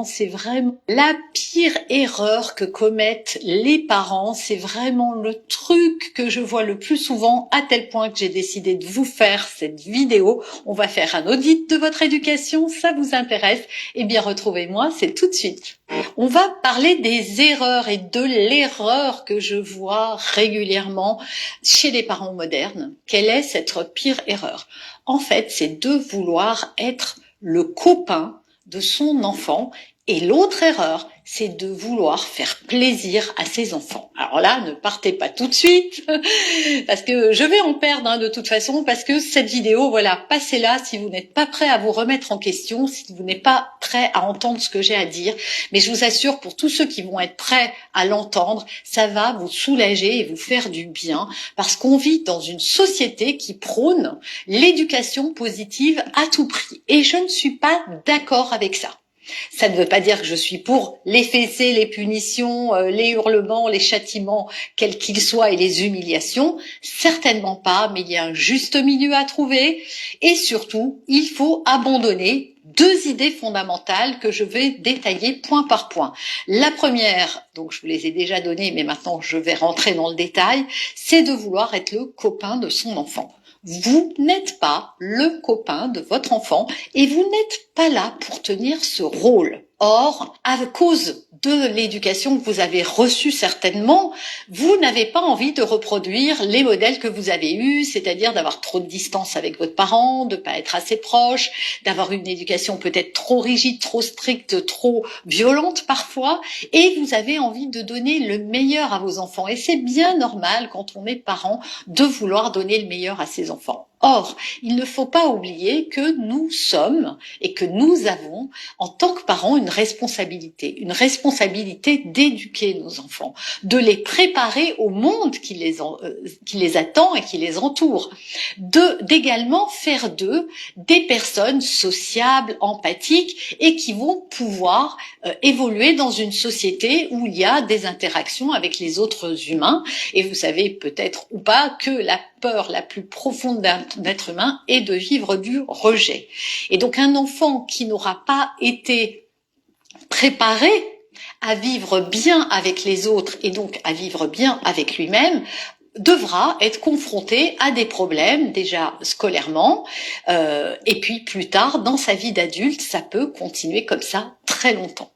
C'est vraiment la pire erreur que commettent les parents. C'est vraiment le truc que je vois le plus souvent, à tel point que j'ai décidé de vous faire cette vidéo. On va faire un audit de votre éducation. Ça vous intéresse? Eh bien, retrouvez-moi, c'est tout de suite. On va parler des erreurs et de l'erreur que je vois régulièrement chez les parents modernes. Quelle est cette pire erreur? En fait, c'est de vouloir être le copain de son enfant. Et l'autre erreur, c'est de vouloir faire plaisir à ses enfants. Alors là, ne partez pas tout de suite, parce que je vais en perdre de toute façon, parce que cette vidéo, voilà, passez-la si vous n'êtes pas prêt à vous remettre en question, si vous n'êtes pas prêt à entendre ce que j'ai à dire. Mais je vous assure, pour tous ceux qui vont être prêts à l'entendre, ça va vous soulager et vous faire du bien, parce qu'on vit dans une société qui prône l'éducation positive à tout prix. Et je ne suis pas d'accord avec ça. Ça ne veut pas dire que je suis pour les fessées, les punitions, les hurlements, les châtiments, quels qu'ils soient, et les humiliations. Certainement pas, mais il y a un juste milieu à trouver. Et surtout, il faut abandonner deux idées fondamentales que je vais détailler point par point. La première, donc je vous les ai déjà données, mais maintenant je vais rentrer dans le détail, c'est de vouloir être le copain de son enfant. Vous n'êtes pas le copain de votre enfant et vous n'êtes pas là pour tenir ce rôle. Or, à cause de l'éducation que vous avez reçue certainement, vous n'avez pas envie de reproduire les modèles que vous avez eus, c'est-à-dire d'avoir trop de distance avec votre parent, de pas être assez proche, d'avoir une éducation peut-être trop rigide, trop stricte, trop violente parfois, et vous avez envie de donner le meilleur à vos enfants. Et c'est bien normal quand on est parent de vouloir donner le meilleur à ses enfants. Or, il ne faut pas oublier que nous sommes et que nous avons, en tant que parents, une responsabilité d'éduquer nos enfants, de les préparer au monde qui les attend et qui les entoure, d'également faire d'eux des personnes sociables, empathiques et qui vont pouvoir évoluer dans une société où il y a des interactions avec les autres humains. Et vous savez peut-être ou pas que la peur la plus profonde d'un être humain est de vivre du rejet. Et donc un enfant qui n'aura pas été préparé à vivre bien avec les autres et donc à vivre bien avec lui-même devra être confronté à des problèmes déjà scolairement et puis plus tard dans sa vie d'adulte, ça peut continuer comme ça très longtemps.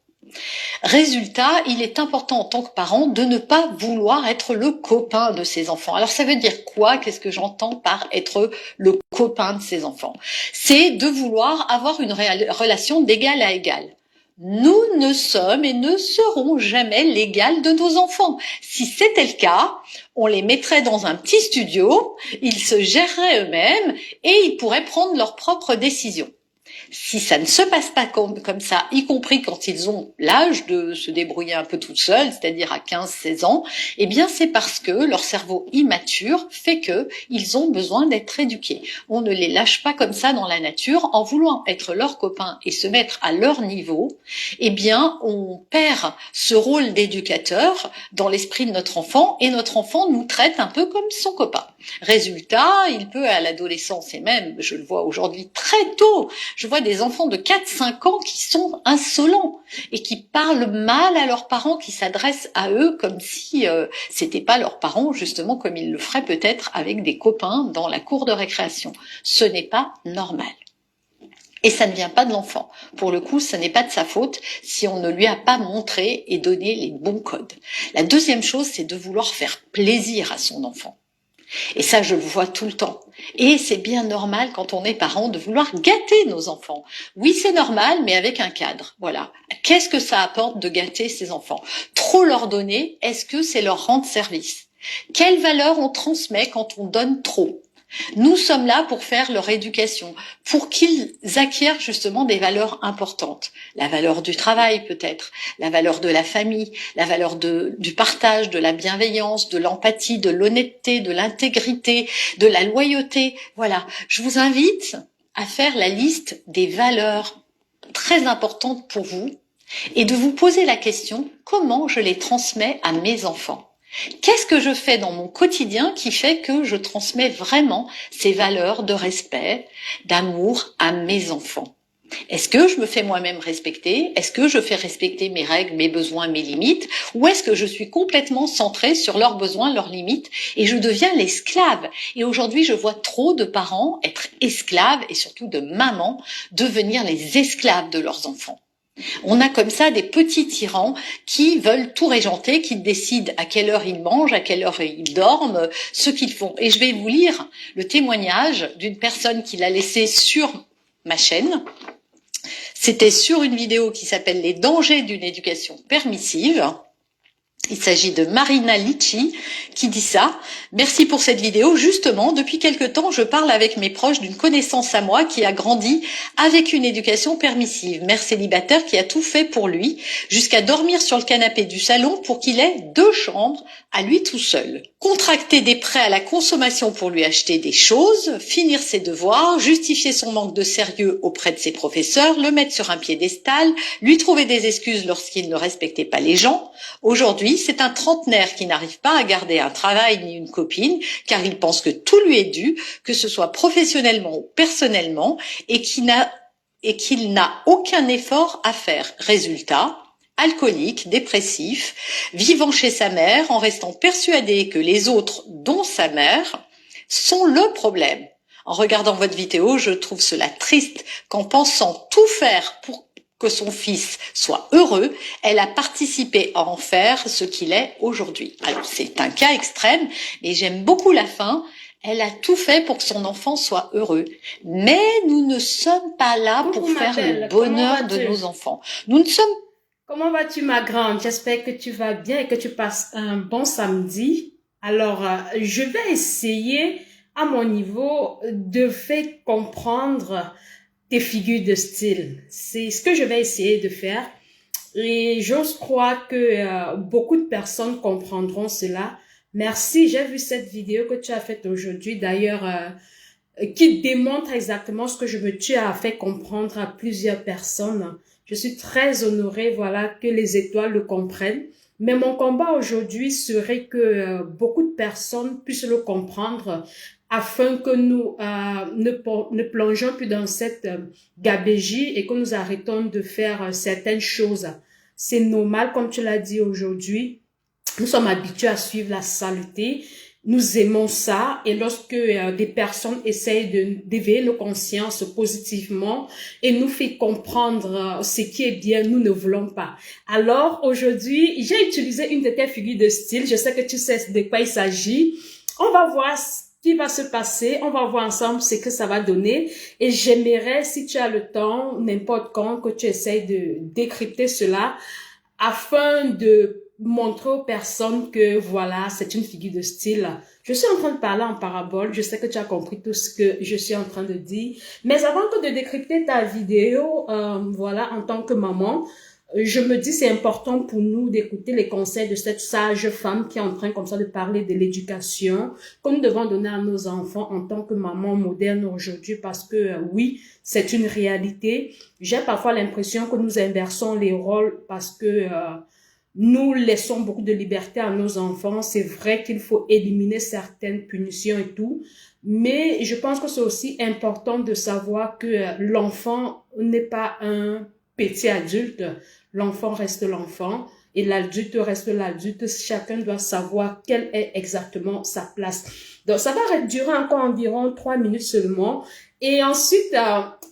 Résultat, il est important en tant que parent de ne pas vouloir être le copain de ses enfants. Alors ça veut dire quoi? Qu'est-ce que j'entends par être le copain de ses enfants? C'est de vouloir avoir une relation d'égal à égal. Nous ne sommes et ne serons jamais l'égal de nos enfants. Si c'était le cas, on les mettrait dans un petit studio, ils se géreraient eux-mêmes et ils pourraient prendre leurs propres décisions. Si ça ne se passe pas comme ça, y compris quand ils ont l'âge de se débrouiller un peu tout seuls, c'est-à-dire à 15-16 ans, eh bien c'est parce que leur cerveau immature fait que ils ont besoin d'être éduqués. On ne les lâche pas comme ça dans la nature en voulant être leurs copains et se mettre à leur niveau. Eh bien, on perd ce rôle d'éducateur dans l'esprit de notre enfant et notre enfant nous traite un peu comme son copain. Résultat, il peut à l'adolescence et même, je le vois aujourd'hui très tôt, je vois des enfants de 4-5 ans qui sont insolents et qui parlent mal à leurs parents, qui s'adressent à eux comme si c'était pas leurs parents, justement comme ils le feraient peut-être avec des copains dans la cour de récréation. Ce n'est pas normal. Et ça ne vient pas de l'enfant. Pour le coup, ce n'est pas de sa faute si on ne lui a pas montré et donné les bons codes. La deuxième chose, c'est de vouloir faire plaisir à son enfant. Et ça, je le vois tout le temps. Et c'est bien normal quand on est parent de vouloir gâter nos enfants. Oui, c'est normal, mais avec un cadre. Voilà. Qu'est-ce que ça apporte de gâter ses enfants? Trop leur donner, est-ce que c'est leur rendre service? Quelle valeur on transmet quand on donne trop? Nous sommes là pour faire leur éducation, pour qu'ils acquièrent justement des valeurs importantes. La valeur du travail peut-être, la valeur de la famille, la valeur du partage, de la bienveillance, de l'empathie, de l'honnêteté, de l'intégrité, de la loyauté. Voilà, je vous invite à faire la liste des valeurs très importantes pour vous et de vous poser la question, comment je les transmets à mes enfants? Qu'est-ce que je fais dans mon quotidien qui fait que je transmets vraiment ces valeurs de respect, d'amour à mes enfants? Est-ce que je me fais moi-même respecter? Est-ce que je fais respecter mes règles, mes besoins, mes limites? Ou est-ce que je suis complètement centrée sur leurs besoins, leurs limites et je deviens l'esclave? Et aujourd'hui, je vois trop de parents être esclaves et surtout de mamans devenir les esclaves de leurs enfants. On a comme ça des petits tyrans qui veulent tout régenter, qui décident à quelle heure ils mangent, à quelle heure ils dorment, ce qu'ils font. Et je vais vous lire le témoignage d'une personne qui l'a laissé sur ma chaîne. C'était sur une vidéo qui s'appelle Les dangers d'une éducation permissive. Il s'agit de Marina Litchi qui dit ça. Merci pour cette vidéo. Justement, depuis quelque temps, je parle avec mes proches d'une connaissance à moi qui a grandi avec une éducation permissive. Mère célibataire qui a tout fait pour lui, jusqu'à dormir sur le canapé du salon pour qu'il ait 2 chambres à lui tout seul. Contracter des prêts à la consommation pour lui acheter des choses, finir ses devoirs, justifier son manque de sérieux auprès de ses professeurs, le mettre sur un piédestal, lui trouver des excuses lorsqu'il ne respectait pas les gens. Aujourd'hui, c'est un trentenaire qui n'arrive pas à garder un travail ni une copine, car il pense que tout lui est dû, que ce soit professionnellement ou personnellement, et qu'il n'a aucun effort à faire. Résultat, alcoolique, dépressif, vivant chez sa mère en restant persuadé que les autres, dont sa mère, sont le problème. En regardant votre vidéo, je trouve cela triste qu'en pensant tout faire pour que son fils soit heureux, elle a participé à en faire ce qu'il est aujourd'hui. Alors c'est un cas extrême, mais j'aime beaucoup la fin. Elle a tout fait pour que son enfant soit heureux. Mais nous ne sommes pas là pour faire le bonheur de nos enfants. Nous ne sommes... Comment vas-tu, ma grande? J'espère que tu vas bien et que tu passes un bon samedi. Alors, je vais essayer à mon niveau de faire comprendre tes figures de style. C'est ce que je vais essayer de faire. Et j'ose croire que beaucoup de personnes comprendront cela. Merci, j'ai vu cette vidéo que tu as faite aujourd'hui, d'ailleurs, qui démontre exactement ce que tu as fait comprendre à plusieurs personnes. Je suis très honorée, voilà, que les étoiles le comprennent. Mais mon combat aujourd'hui serait que beaucoup de personnes puissent le comprendre afin que nous ne plongeons plus dans cette gabégie et que nous arrêtons de faire certaines choses. C'est normal, comme tu l'as dit aujourd'hui. Nous sommes habitués à suivre la saleté. Nous aimons ça et lorsque des personnes essayent d'éveiller nos consciences positivement et nous fait comprendre ce qui est bien, nous ne voulons pas. Alors aujourd'hui, j'ai utilisé une de tes figures de style. Je sais que tu sais de quoi il s'agit. On va voir ce qui va se passer. On va voir ensemble ce que ça va donner. Et j'aimerais, si tu as le temps, n'importe quand, que tu essayes de décrypter cela afin de montrer aux personnes que voilà, c'est une figure de style. Je suis en train de parler en parabole, je sais que tu as compris tout ce que je suis en train de dire, mais avant que de décrypter ta vidéo, voilà, en tant que maman, je me dis c'est important pour nous d'écouter les conseils de cette sage femme qui est en train comme ça de parler de l'éducation que nous devons donner à nos enfants en tant que maman moderne aujourd'hui parce que oui, c'est une réalité. J'ai parfois l'impression que nous inversons les rôles parce que nous laissons beaucoup de liberté à nos enfants. C'est vrai qu'il faut éliminer certaines punitions et tout, mais je pense que c'est aussi important de savoir que l'enfant n'est pas un petit adulte. L'enfant reste l'enfant et l'adulte reste l'adulte. Chacun doit savoir quelle est exactement sa place. Donc, ça va durer encore environ 3 minutes seulement. Et ensuite,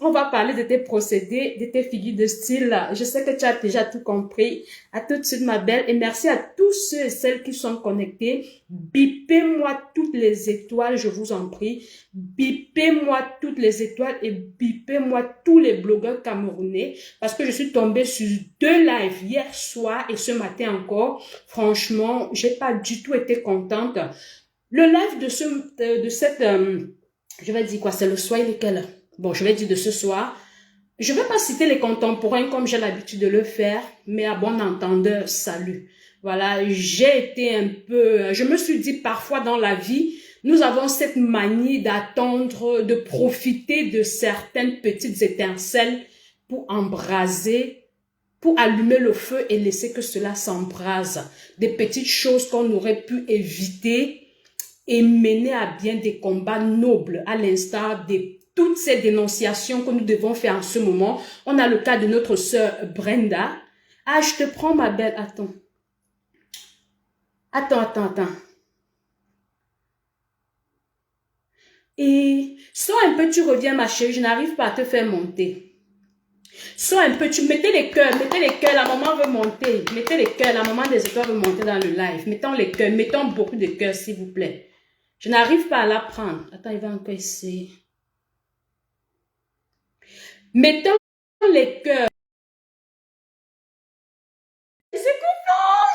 on va parler de tes procédés, de tes figures de style. Je sais que tu as déjà tout compris. À tout de suite, ma belle. Et merci à tous ceux et celles qui sont connectés. Bipez-moi toutes les étoiles, je vous en prie. Bipez-moi toutes les étoiles et bipez-moi tous les blogueurs camerounais. Parce que je suis tombée sur 2 lives hier soir et ce matin encore. Franchement, j'ai pas du tout été contente. Le live de cette... je vais dire quoi, c'est le soir lequel? Bon, je vais dire de ce soir. Je ne vais pas citer les contemporains comme j'ai l'habitude de le faire, mais à bon entendeur, salut. Voilà, j'ai été un peu... Je me suis dit parfois dans la vie, nous avons cette manie d'attendre, de profiter de certaines petites étincelles pour embraser, pour allumer le feu et laisser que cela s'embrase. Des petites choses qu'on aurait pu éviter et mener à bien des combats nobles, à l'instar des toutes ces dénonciations que nous devons faire en ce moment. On a le cas de notre sœur Brenda. Ah, je te prends ma belle. Attends. Attends. Et sors un peu, tu reviens ma chérie, je n'arrive pas à te faire monter. Sors un peu, tu mettez les cœurs, la maman veut monter. Mettez les cœurs, la maman des étoiles veut monter dans le live. Mettons les cœurs, mettons beaucoup de cœurs s'il vous plaît. Je n'arrive pas à la prendre. Attends, il va encore essayer. Mettons les cœurs. C'est coupant,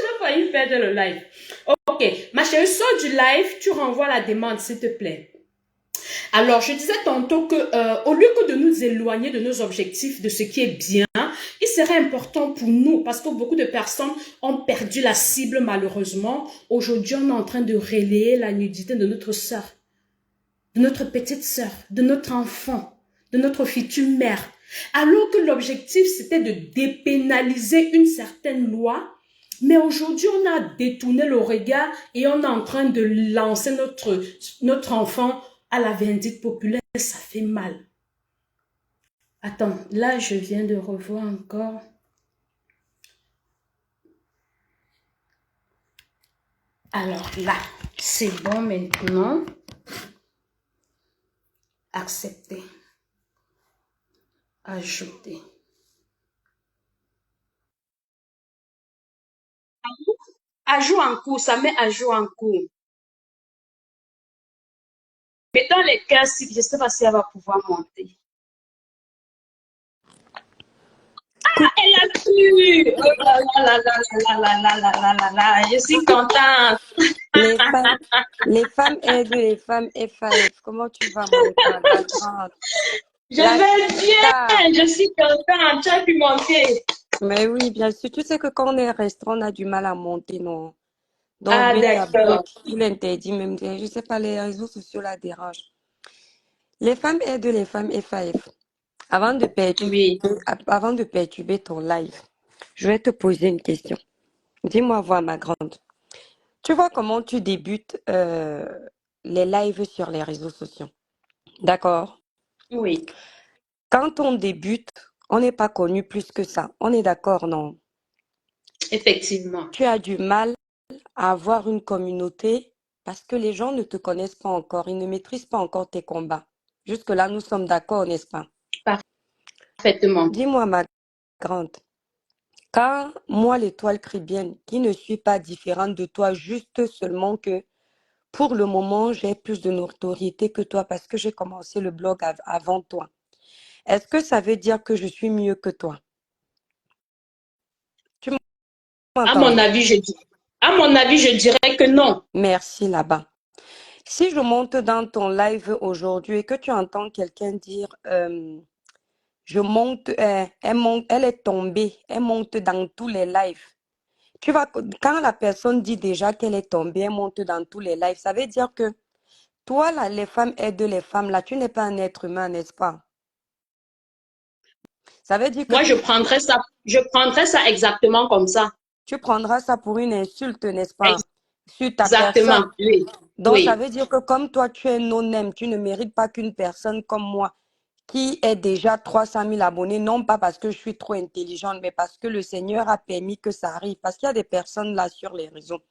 j'ai failli perdre le live. Ok, ma chérie, sors du live, tu renvoies la demande s'il te plaît. Alors, je disais tantôt que au lieu que de nous éloigner de nos objectifs, de ce qui est bien, il serait important pour nous, parce que beaucoup de personnes ont perdu la cible malheureusement. Aujourd'hui, on est en train de relayer la nudité de notre sœur, de notre petite sœur, de notre enfant, de notre future mère. Alors que l'objectif, c'était de dépénaliser une certaine loi, mais aujourd'hui, on a détourné le regard et on est en train de lancer notre enfant à la vindicte populaire. Ça fait mal. Attends, là, je viens de revoir encore. Alors là, c'est bon maintenant. Accepter. Ajouter. Ajout en cours, ça met ajout en cours. Mettons les cœurs, je ne sais pas si elle va pouvoir monter. Écoute, Elle a pu! Oh là là là là là là là là là là, je suis contente. les femmes, les femmes aident les femmes FAF. Comment tu vas, la grande, Je la vais star? bien, je suis contente, tu as pu monter. Mais oui, bien sûr. Tu sais que quand on est restreint, on a du mal à monter, non? Donc, Ah, lui, ça d'accord. bloque. Il interdit même. Je sais pas, les réseaux sociaux la dérangent. Les femmes aident les femmes FAF. Avant de perturber, Oui, avant de perturber ton live, je vais te poser une question. Dis-moi, voir ma grande. Tu vois comment tu débutes les lives sur les réseaux sociaux. D'accord? oui, Quand on débute, on n'est pas connu plus que ça. On est d'accord, non? effectivement. Tu as du mal à avoir une communauté parce que les gens ne te connaissent pas encore. Ils ne maîtrisent pas encore tes combats. Jusque-là, nous sommes d'accord, n'est-ce pas? Parfaitement. Dis-moi, ma grande, quand moi, l'étoile chrétienne, qui ne suis pas différente de toi, juste seulement que pour le moment, j'ai plus de notoriété que toi parce que j'ai commencé le blog avant toi. Est-ce que ça veut dire que je suis mieux que toi? Tu À m'entends? mon avis, je dirais que non. Merci là-bas. Si je monte dans ton live aujourd'hui et que tu entends quelqu'un dire je monte, elle est tombée, elle monte dans tous les lives. Quand la personne dit déjà qu'elle est tombée, elle monte dans tous les lives, ça veut dire que toi, là, les femmes aident les femmes, là, tu n'es pas un être humain, n'est-ce pas? Ça veut dire que Moi, je prendrais ça exactement comme ça. tu prendras ça pour une insulte, n'est-ce pas? Sur ta personne. Exactement, oui, Donc, ça oui. veut dire que comme toi, tu es non-aime, tu ne mérites pas qu'une personne comme moi, qui est déjà 300 000 abonnés, non pas parce que je suis trop intelligente, mais parce que le Seigneur a permis que ça arrive. Parce qu'il y a des personnes là sur les réseaux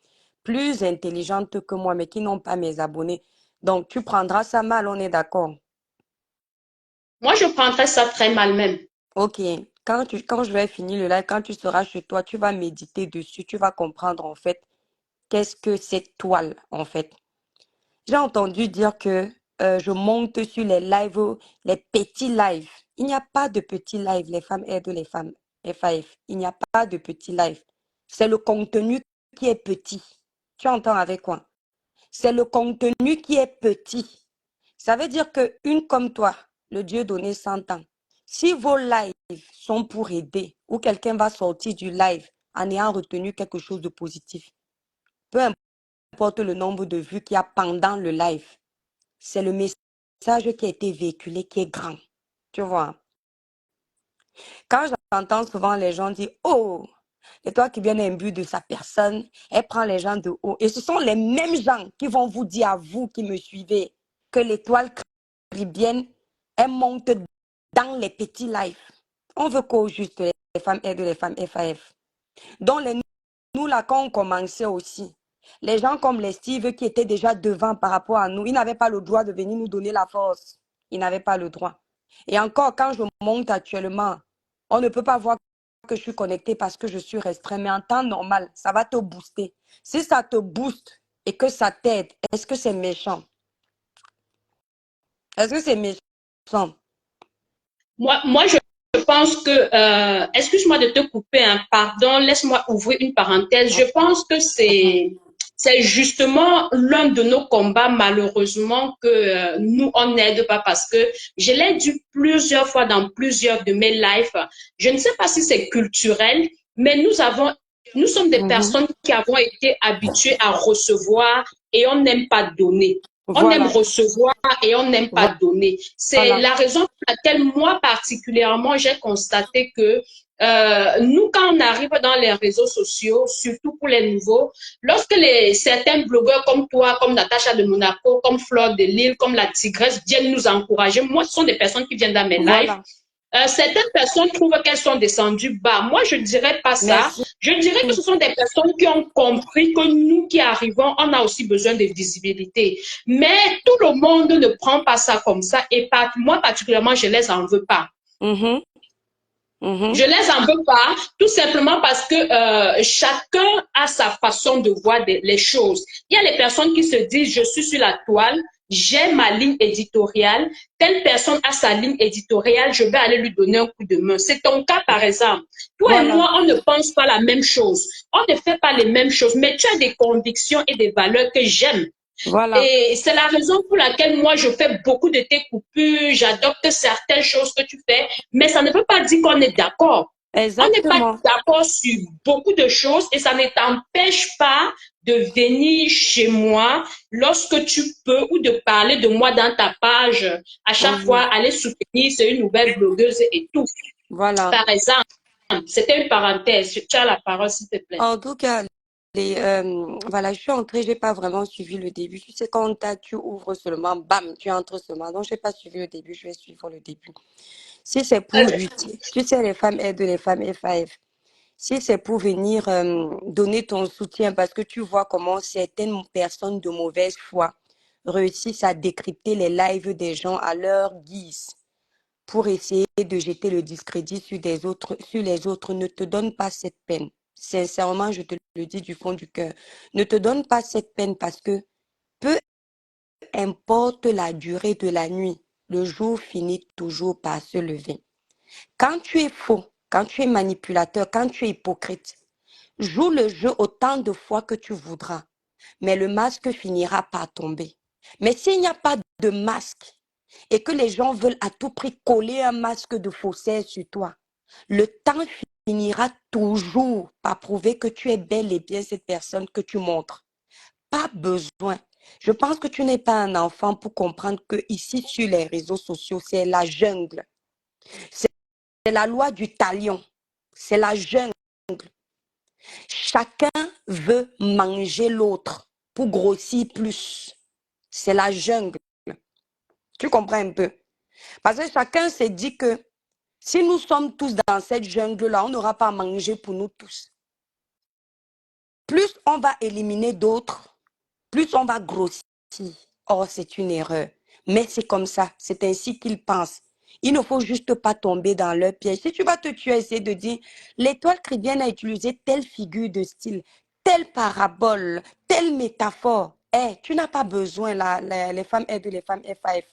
plus intelligentes que moi, mais qui n'ont pas mes abonnés. Donc, tu prendras ça mal, on est d'accord. Moi, je prendrais ça très mal même. Ok, quand je vais finir le live, quand tu seras chez toi, tu vas méditer dessus, tu vas comprendre en fait qu'est-ce que cette toile en fait. J'ai entendu dire que je monte sur les lives, les petits lives. Il n'y a pas de petits lives. Les femmes aident les femmes. FAF. Il n'y a pas de petits lives. C'est le contenu qui est petit. Tu entends avec quoi? C'est le contenu qui est petit. Ça veut dire qu'une comme toi, le Dieu donné 100 ans, si vos lives sont pour aider ou quelqu'un va sortir du live en ayant retenu quelque chose de positif, peu importe le nombre de vues qu'il y a pendant le live, c'est le message qui a été véhiculé qui est grand. Tu vois. Quand j'entends souvent les gens dire, oh, et toi qui viens imbu de sa personne, elle prend les gens de haut. Et ce sont les mêmes gens qui vont vous dire à vous qui me suivez que l'étoile caribéenne, elles montent dans les petits lives. On veut qu'au juste les femmes aident les femmes FAF. Donc, nous, là, quand on commençait aussi, les gens comme les Steve qui étaient déjà devant par rapport à nous, ils n'avaient pas le droit de venir nous donner la force. Ils n'avaient pas le droit. Et encore, quand je monte actuellement, on ne peut pas voir que je suis connectée parce que je suis restreint. Mais en temps normal, ça va te booster. Si ça te booste et que ça t'aide, est-ce que c'est méchant? Est-ce que c'est méchant? Moi, je pense que, excuse-moi de te couper, hein, pardon, laisse-moi ouvrir une parenthèse. Je pense que c'est justement l'un de nos combats, malheureusement, que nous, on n'aide pas parce que je l'ai dit plusieurs fois dans plusieurs de mes lives. Je ne sais pas si c'est culturel, mais nous sommes des personnes qui avons été habituées à recevoir et on n'aime pas donner. On aime Voilà. recevoir et on n'aime pas donner. C'est Voilà. la raison pour laquelle moi particulièrement, j'ai constaté que nous, quand on arrive dans les réseaux sociaux, surtout pour les nouveaux, lorsque certains blogueurs comme toi, comme Natacha de Monaco, comme Flore de Lille, comme la Tigresse viennent nous encourager, moi, ce sont des personnes qui viennent dans mes lives. Voilà. Certaines personnes trouvent qu'elles sont descendues bas. Moi, je ne dirais pas ça. Merci. Je dirais que ce sont des personnes qui ont compris que nous qui arrivons, on a aussi besoin de visibilité. Mais tout le monde ne prend pas ça comme ça. Et moi, particulièrement, je les en veux pas. Je les en veux pas, tout simplement parce que chacun a sa façon de voir les choses. Il y a les personnes qui se disent, je suis sur la toile, j'ai ma ligne éditoriale, telle personne a sa ligne éditoriale, je vais aller lui donner un coup de main. C'est ton cas, par exemple. Toi et moi, on ne pense pas la même chose. On ne fait pas les mêmes choses, mais tu as des convictions et des valeurs que j'aime. Voilà. Et c'est la raison pour laquelle moi, je fais beaucoup de tes coupures, j'adopte certaines choses que tu fais, mais ça ne veut pas dire qu'on est d'accord. On n'est pas d'accord sur beaucoup de choses et ça ne t'empêche pas de venir chez moi lorsque tu peux ou de parler de moi dans ta page. À chaque fois, aller soutenir, c'est une nouvelle blogueuse et tout. Voilà. Par exemple, c'était une parenthèse. Tu as la parole, s'il te plaît. En tout cas, voilà, je suis entrée, j'ai pas vraiment suivi le début. Tu sais, quand tu ouvres seulement, bam, tu entres seulement. Donc, j'ai pas suivi le début, je vais suivre le début. Si c'est pour lutter, tu sais, les femmes aident les femmes FAF. Si c'est pour venir donner ton soutien parce que tu vois comment certaines personnes de mauvaise foi réussissent à décrypter les lives des gens à leur guise pour essayer de jeter le discrédit sur les autres, ne te donne pas cette peine. Sincèrement, je te le dis du fond du cœur. Ne te donne pas cette peine parce que peu importe la durée de la nuit, le jour finit toujours par se lever. Quand tu es faux, quand tu es manipulateur, quand tu es hypocrite, joue le jeu autant de fois que tu voudras, mais le masque finira par tomber. Mais s'il n'y a pas de masque et que les gens veulent à tout prix coller un masque de faussaire sur toi, le temps finira toujours par prouver que tu es bel et bien cette personne que tu montres. Pas besoin. Je pense que tu n'es pas un enfant pour comprendre que ici sur les réseaux sociaux, c'est la jungle. C'est la loi du talion. C'est la jungle. Chacun veut manger l'autre pour grossir plus. C'est la jungle. Tu comprends un peu? Parce que chacun s'est dit que si nous sommes tous dans cette jungle-là, on n'aura pas à manger pour nous tous. Plus on va éliminer d'autres, plus on va grossir. Oh, c'est une erreur. Mais c'est comme ça. C'est ainsi qu'ils pensent. Il ne faut juste pas tomber dans leur piège. Si tu vas te tuer, essayer de dire, l'étoile chrétienne a utilisé telle figure de style, telle parabole, telle métaphore. Tu n'as pas besoin, les femmes aident les femmes FAF.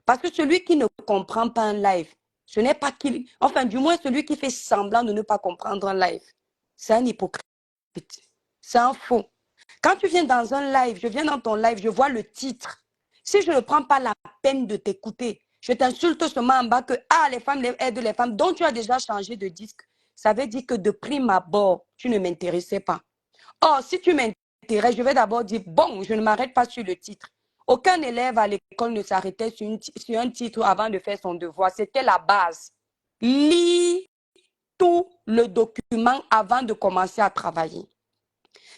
Parce que celui qui ne comprend pas un live, ce n'est pas qu'il... Enfin, du moins, celui qui fait semblant de ne pas comprendre un live, c'est un hypocrite. C'est un faux. Quand tu viens dans un live, je viens dans ton live, je vois le titre. Si je ne prends pas la peine de t'écouter, je t'insulte seulement en bas que les femmes aident les femmes dont tu as déjà changé de disque. Ça veut dire que de prime abord, tu ne m'intéressais pas. Or, si tu m'intéresses, je vais d'abord dire, bon, je ne m'arrête pas sur le titre. Aucun élève à l'école ne s'arrêtait sur un titre avant de faire son devoir. C'était la base. Lis tout le document avant de commencer à travailler.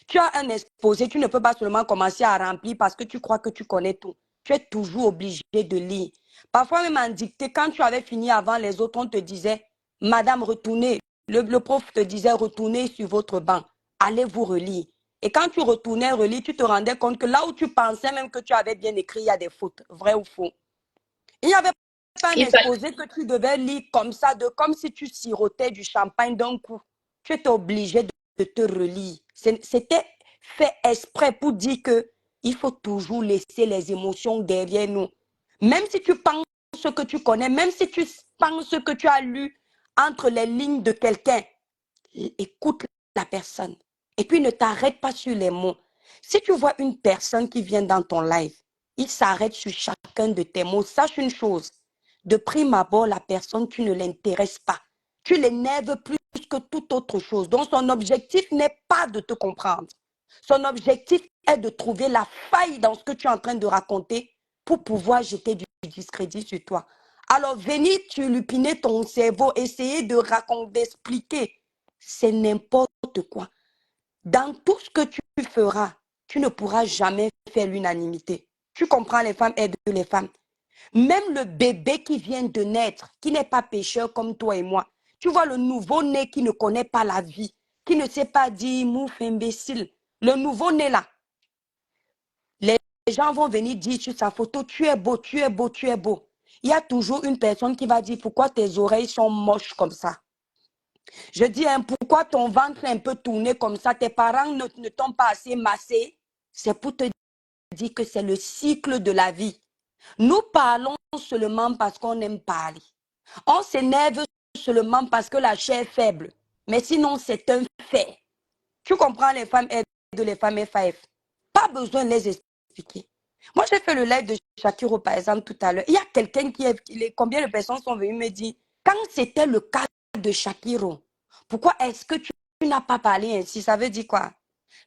Tu as un exposé, tu ne peux pas seulement commencer à remplir parce que tu crois que tu connais tout. tu es toujours obligé de lire. Parfois même en dictée, quand tu avais fini avant les autres, on te disait, Madame, retournez. Le prof te disait, retournez sur votre banc. Allez vous relire. Et quand tu retournais relire, tu te rendais compte que là où tu pensais même que tu avais bien écrit, il y a des fautes. Vrai ou faux? Il n'y avait pas un Il fa- exposé que tu devais lire comme ça, comme si tu sirotais du champagne d'un coup. Tu étais obligé de te relire. C'était fait exprès pour dire que il faut toujours laisser les émotions derrière nous. Même si tu penses ce que tu connais, même si tu penses ce que tu as lu entre les lignes de quelqu'un, écoute la personne. Et puis ne t'arrête pas sur les mots. Si tu vois une personne qui vient dans ton live, il s'arrête sur chacun de tes mots. Sache une chose. De prime abord, la personne, tu ne l'intéresses pas. Tu l'énerves plus que toute autre chose. Donc, son objectif n'est pas de te comprendre. Son objectif est de trouver la faille dans ce que tu es en train de raconter pour pouvoir jeter du discrédit sur toi. Alors, venir tulipiner ton cerveau, essayer de raconter, d'expliquer, c'est n'importe quoi. Dans tout ce que tu feras, tu ne pourras jamais faire l'unanimité. Tu comprends, les femmes aident les femmes. Même le bébé qui vient de naître, qui n'est pas pécheur comme toi et moi, tu vois le nouveau-né qui ne connaît pas la vie, qui ne sait pas dire mouf imbécile. Le nouveau-né là, les gens vont venir dire sur sa photo, tu es beau, tu es beau, tu es beau. Il y a toujours une personne qui va dire pourquoi tes oreilles sont moches comme ça. Je dis, hein, pourquoi ton ventre est un peu tourné comme ça? Tes parents ne t'ont pas assez massé. C'est pour te dire que c'est le cycle de la vie. Nous parlons seulement parce qu'on aime parler. On s'énerve seulement parce que la chair est faible. Mais sinon, c'est un fait. Tu comprends, les femmes aident les femmes FAF. Pas besoin de les expliquer. Moi, j'ai fait le live de Shakiro, par exemple, tout à l'heure. Il y a quelqu'un combien de personnes sont venues me dire, quand c'était le cas de Shakiro, pourquoi est-ce que tu n'as pas parlé ainsi? Ça veut dire quoi?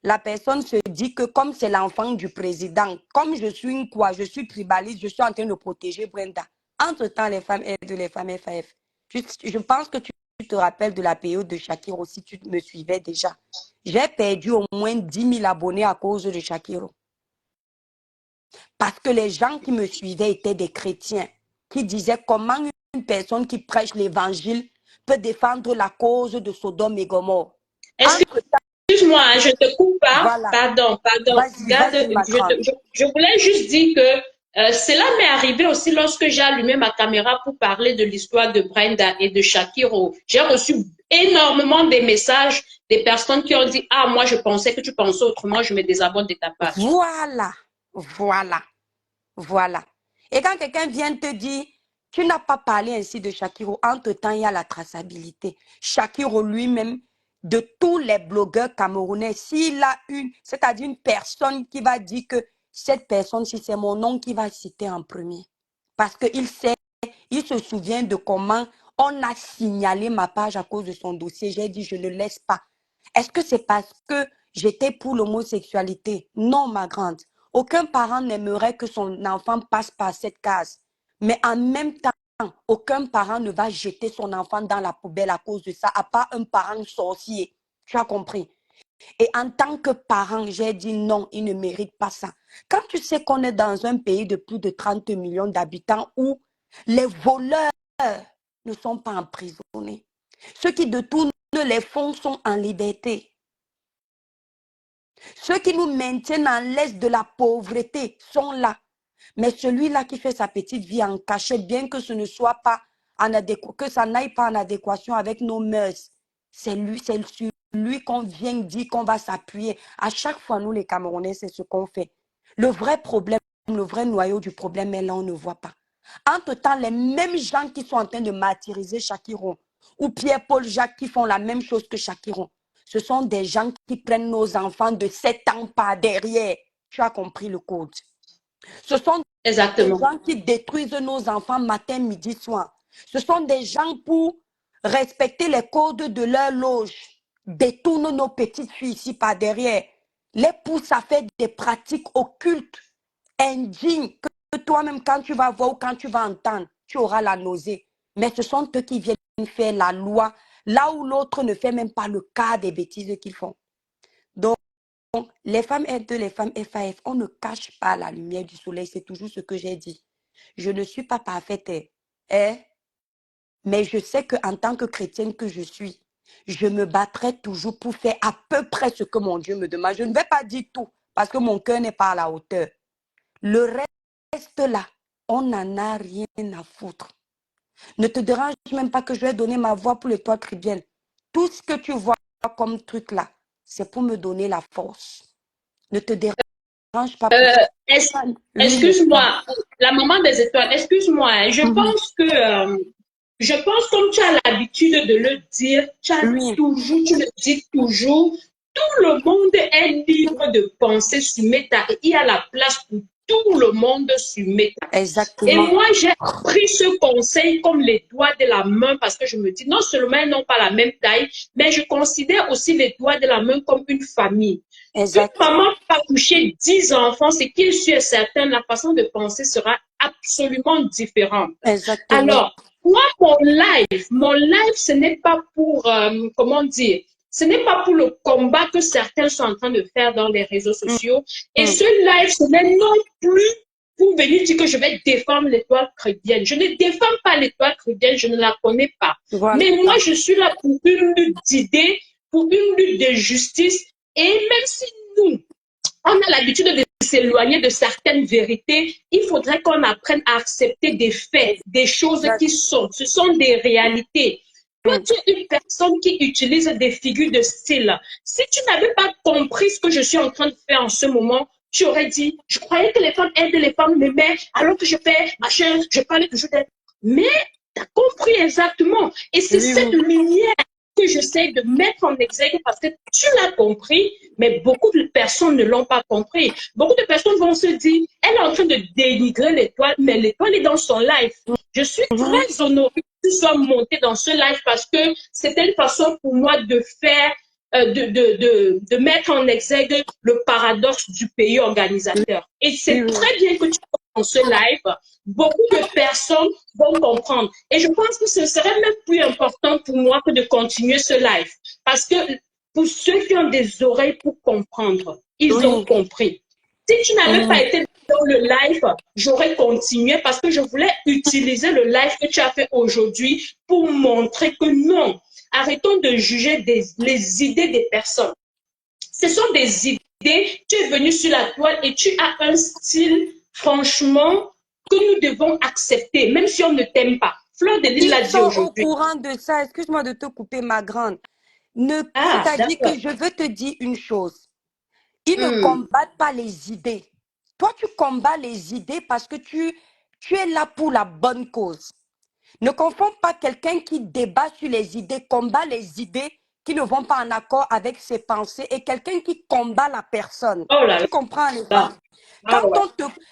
La personne se dit que comme c'est l'enfant du président, comme je suis je suis tribaliste, je suis en train de protéger Brenda. Entre-temps, les femmes aident les femmes FAF. Je pense que tu te rappelles de la période de Shakiro si tu me suivais déjà. J'ai perdu au moins 10 000 abonnés à cause de Shakiro. Parce que les gens qui me suivaient étaient des chrétiens qui disaient comment une personne qui prêche l'évangile peut défendre la cause de Sodome et Gomorrhe. Entre-temps, Excuse-moi, hein, je te coupe pas. voilà. Pardon, pardon. Vas-y, Garde, vas-y, ma grande. je voulais juste dire que cela m'est arrivé aussi lorsque j'ai allumé ma caméra pour parler de l'histoire de Brenda et de Shakiro. J'ai reçu énormément de messages des personnes qui ont dit, ah, moi, je pensais que tu pensais autrement, je me désabonne de ta page. Voilà, voilà, voilà. Et quand quelqu'un vient te dire, tu n'as pas parlé ainsi de Shakiro, entre-temps, il y a la traçabilité. Shakiro lui-même, de tous les blogueurs camerounais, s'il a c'est-à-dire une personne qui va dire que cette personne, si c'est mon nom qui va citer en premier. Parce qu'il sait, il se souvient de comment on a signalé ma page à cause de son dossier. J'ai dit, je ne laisse pas. Est-ce que c'est parce que j'étais pour l'homosexualité? Non, ma grande. Aucun parent n'aimerait que son enfant passe par cette case. Mais en même temps, aucun parent ne va jeter son enfant dans la poubelle à cause de ça, à part un parent sorcier. Tu as compris? Et en tant que parent, j'ai dit non, il ne mérite pas ça. Quand tu sais qu'on est dans un pays de plus de 30 millions d'habitants où les voleurs ne sont pas emprisonnés, ceux qui détournent les fonds sont en liberté, ceux qui nous maintiennent en l'aise de la pauvreté sont là. Mais celui-là qui fait sa petite vie en cachette, bien que ce ne soit pas que ça n'aille pas en adéquation avec nos mœurs, c'est sur lui qu'on vient dire qu'on va s'appuyer. À chaque fois, nous les Camerounais, c'est ce qu'on fait. Le vrai problème, le vrai noyau du problème est là, on ne voit pas. Entre-temps, les mêmes gens qui sont en train de martyriser Shakiro ou Pierre-Paul Jacques qui font la même chose que Shakiro, ce sont des gens qui prennent nos enfants de 7 ans par derrière. Tu as compris le code. Ce sont des Exactement. gens qui détruisent nos enfants matin, midi, soir. Ce sont des gens pour respecter les codes de leur loge, détournent nos petites filles ici par derrière, les poussent à faire des pratiques occultes, indignes, que toi-même, quand tu vas voir ou quand tu vas entendre, tu auras la nausée. Mais ce sont eux qui viennent faire la loi, là où l'autre ne fait même pas le cas des bêtises qu'ils font. Donc, les femmes aident les femmes FAF. On ne cache pas la lumière du soleil. C'est toujours ce que j'ai dit. Je ne suis pas parfaite, mais je sais qu'en tant que chrétienne que je suis, je me battrai toujours pour faire à peu près ce que mon Dieu me demande. Je ne vais pas dire tout parce que mon cœur n'est pas à la hauteur. Le reste là, on n'en a rien à foutre. Ne te dérange même pas que je vais donner ma voix pour l'étoile caribéenne. Tout ce que tu vois comme truc là, c'est pour me donner la force. Ne te dérange pas pour ça. Excuse-moi, la maman des étoiles, excuse-moi, hein, je pense comme tu as l'habitude de le dire, tu le dis toujours, tout le monde est libre de penser sur Meta et il y a la place pour tout le monde sur Meta. Exactement. Et moi, j'ai pris ce conseil comme les doigts de la main parce que je me dis, non seulement ils n'ont pas la même taille, mais je considère aussi les doigts de la main comme une famille. Exact. Une maman va coucher 10 enfants, c'est qui est sûr et certain, la façon de penser sera absolument différente. Exactement. Alors, moi, mon live, ce n'est pas pour, comment dire, ce n'est pas pour le combat que certains sont en train de faire dans les réseaux sociaux. Et ce live, ce n'est non plus pour venir dire que je vais défendre l'étoile chrétienne. Je ne défends pas l'étoile chrétienne, je ne la connais pas. Voilà. Mais moi, je suis là pour une lutte d'idées, pour une lutte de justice. Et même si nous, on a l'habitude de s'éloigner de certaines vérités, il faudrait qu'on apprenne à accepter des faits, des choses qui sont. Ce sont des réalités. Toi, tu es une personne qui utilise des figures de style. Si tu n'avais pas compris ce que je suis en train de faire en ce moment, tu aurais dit, je croyais que les femmes aident les femmes, mais alors que je fais machin, je parlais toujours d'elle. Mais tu as compris exactement. Et c'est cette lumière que j'essaie de mettre en exergue parce que tu l'as compris, mais beaucoup de personnes ne l'ont pas compris. Beaucoup de personnes vont se dire, elle est en train de dénigrer l'étoile, mais l'étoile est dans son live. Je suis très honorée que tu sois montée dans ce live parce que c'était une façon pour moi de faire, de mettre en exergue le paradoxe du pays organisateur. Et c'est très bien que tu sois dans ce live. Beaucoup de personnes vont comprendre. Et je pense que ce serait même plus important pour moi que de continuer ce live. Parce que pour ceux qui ont des oreilles pour comprendre, ils ont compris. Si tu n'avais pas été dans le live, j'aurais continué parce que je voulais utiliser le live que tu as fait aujourd'hui pour montrer que non, arrêtons de juger les idées des personnes. Ce sont des idées. Tu es venu sur la toile et tu as un style, franchement, que nous devons accepter, même si on ne t'aime pas. Fleur de Lys l'a dit aujourd'hui. Au courant de ça, excuse-moi de te couper, ma grande. C'est-à-dire que je veux te dire une chose. Ils ne combattent pas les idées. Toi, tu combats les idées parce que tu es là pour la bonne cause. Ne confonds pas quelqu'un qui débat sur les idées, combat les idées qui ne vont pas en accord avec ses pensées et quelqu'un qui combat la personne. Tu comprends les femmes?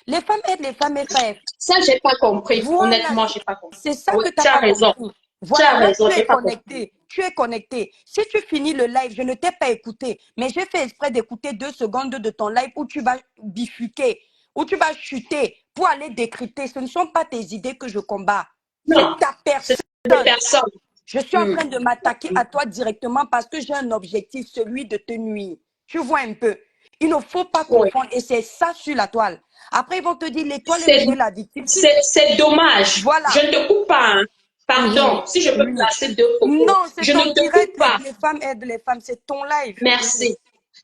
Les femmes aident les femmes FAF. Ça, j'ai pas compris. Voilà, honnêtement, j'ai pas compris. C'est ça que tu as raison. Compris. Voilà, là, tu es connecté. Tu es connecté. Si tu finis le live, je ne t'ai pas écouté, mais j'ai fait exprès d'écouter 2 secondes de ton live où tu vas bifurquer, où tu vas chuter pour aller décrypter. Ce ne sont pas tes idées que je combats. C'est ta personne. Je suis en train de m'attaquer à toi directement parce que j'ai un objectif, celui de te nuire. Tu vois un peu. Il ne faut pas confondre et c'est ça sur la toile. Après, ils vont te dire l'étoile est la victime. C'est dommage. Voilà. Je ne te coupe pas. Hein. Pardon, si je peux placer 2 propos. Non, c'est ton direct. Les femmes aident les femmes. C'est ton live. Merci.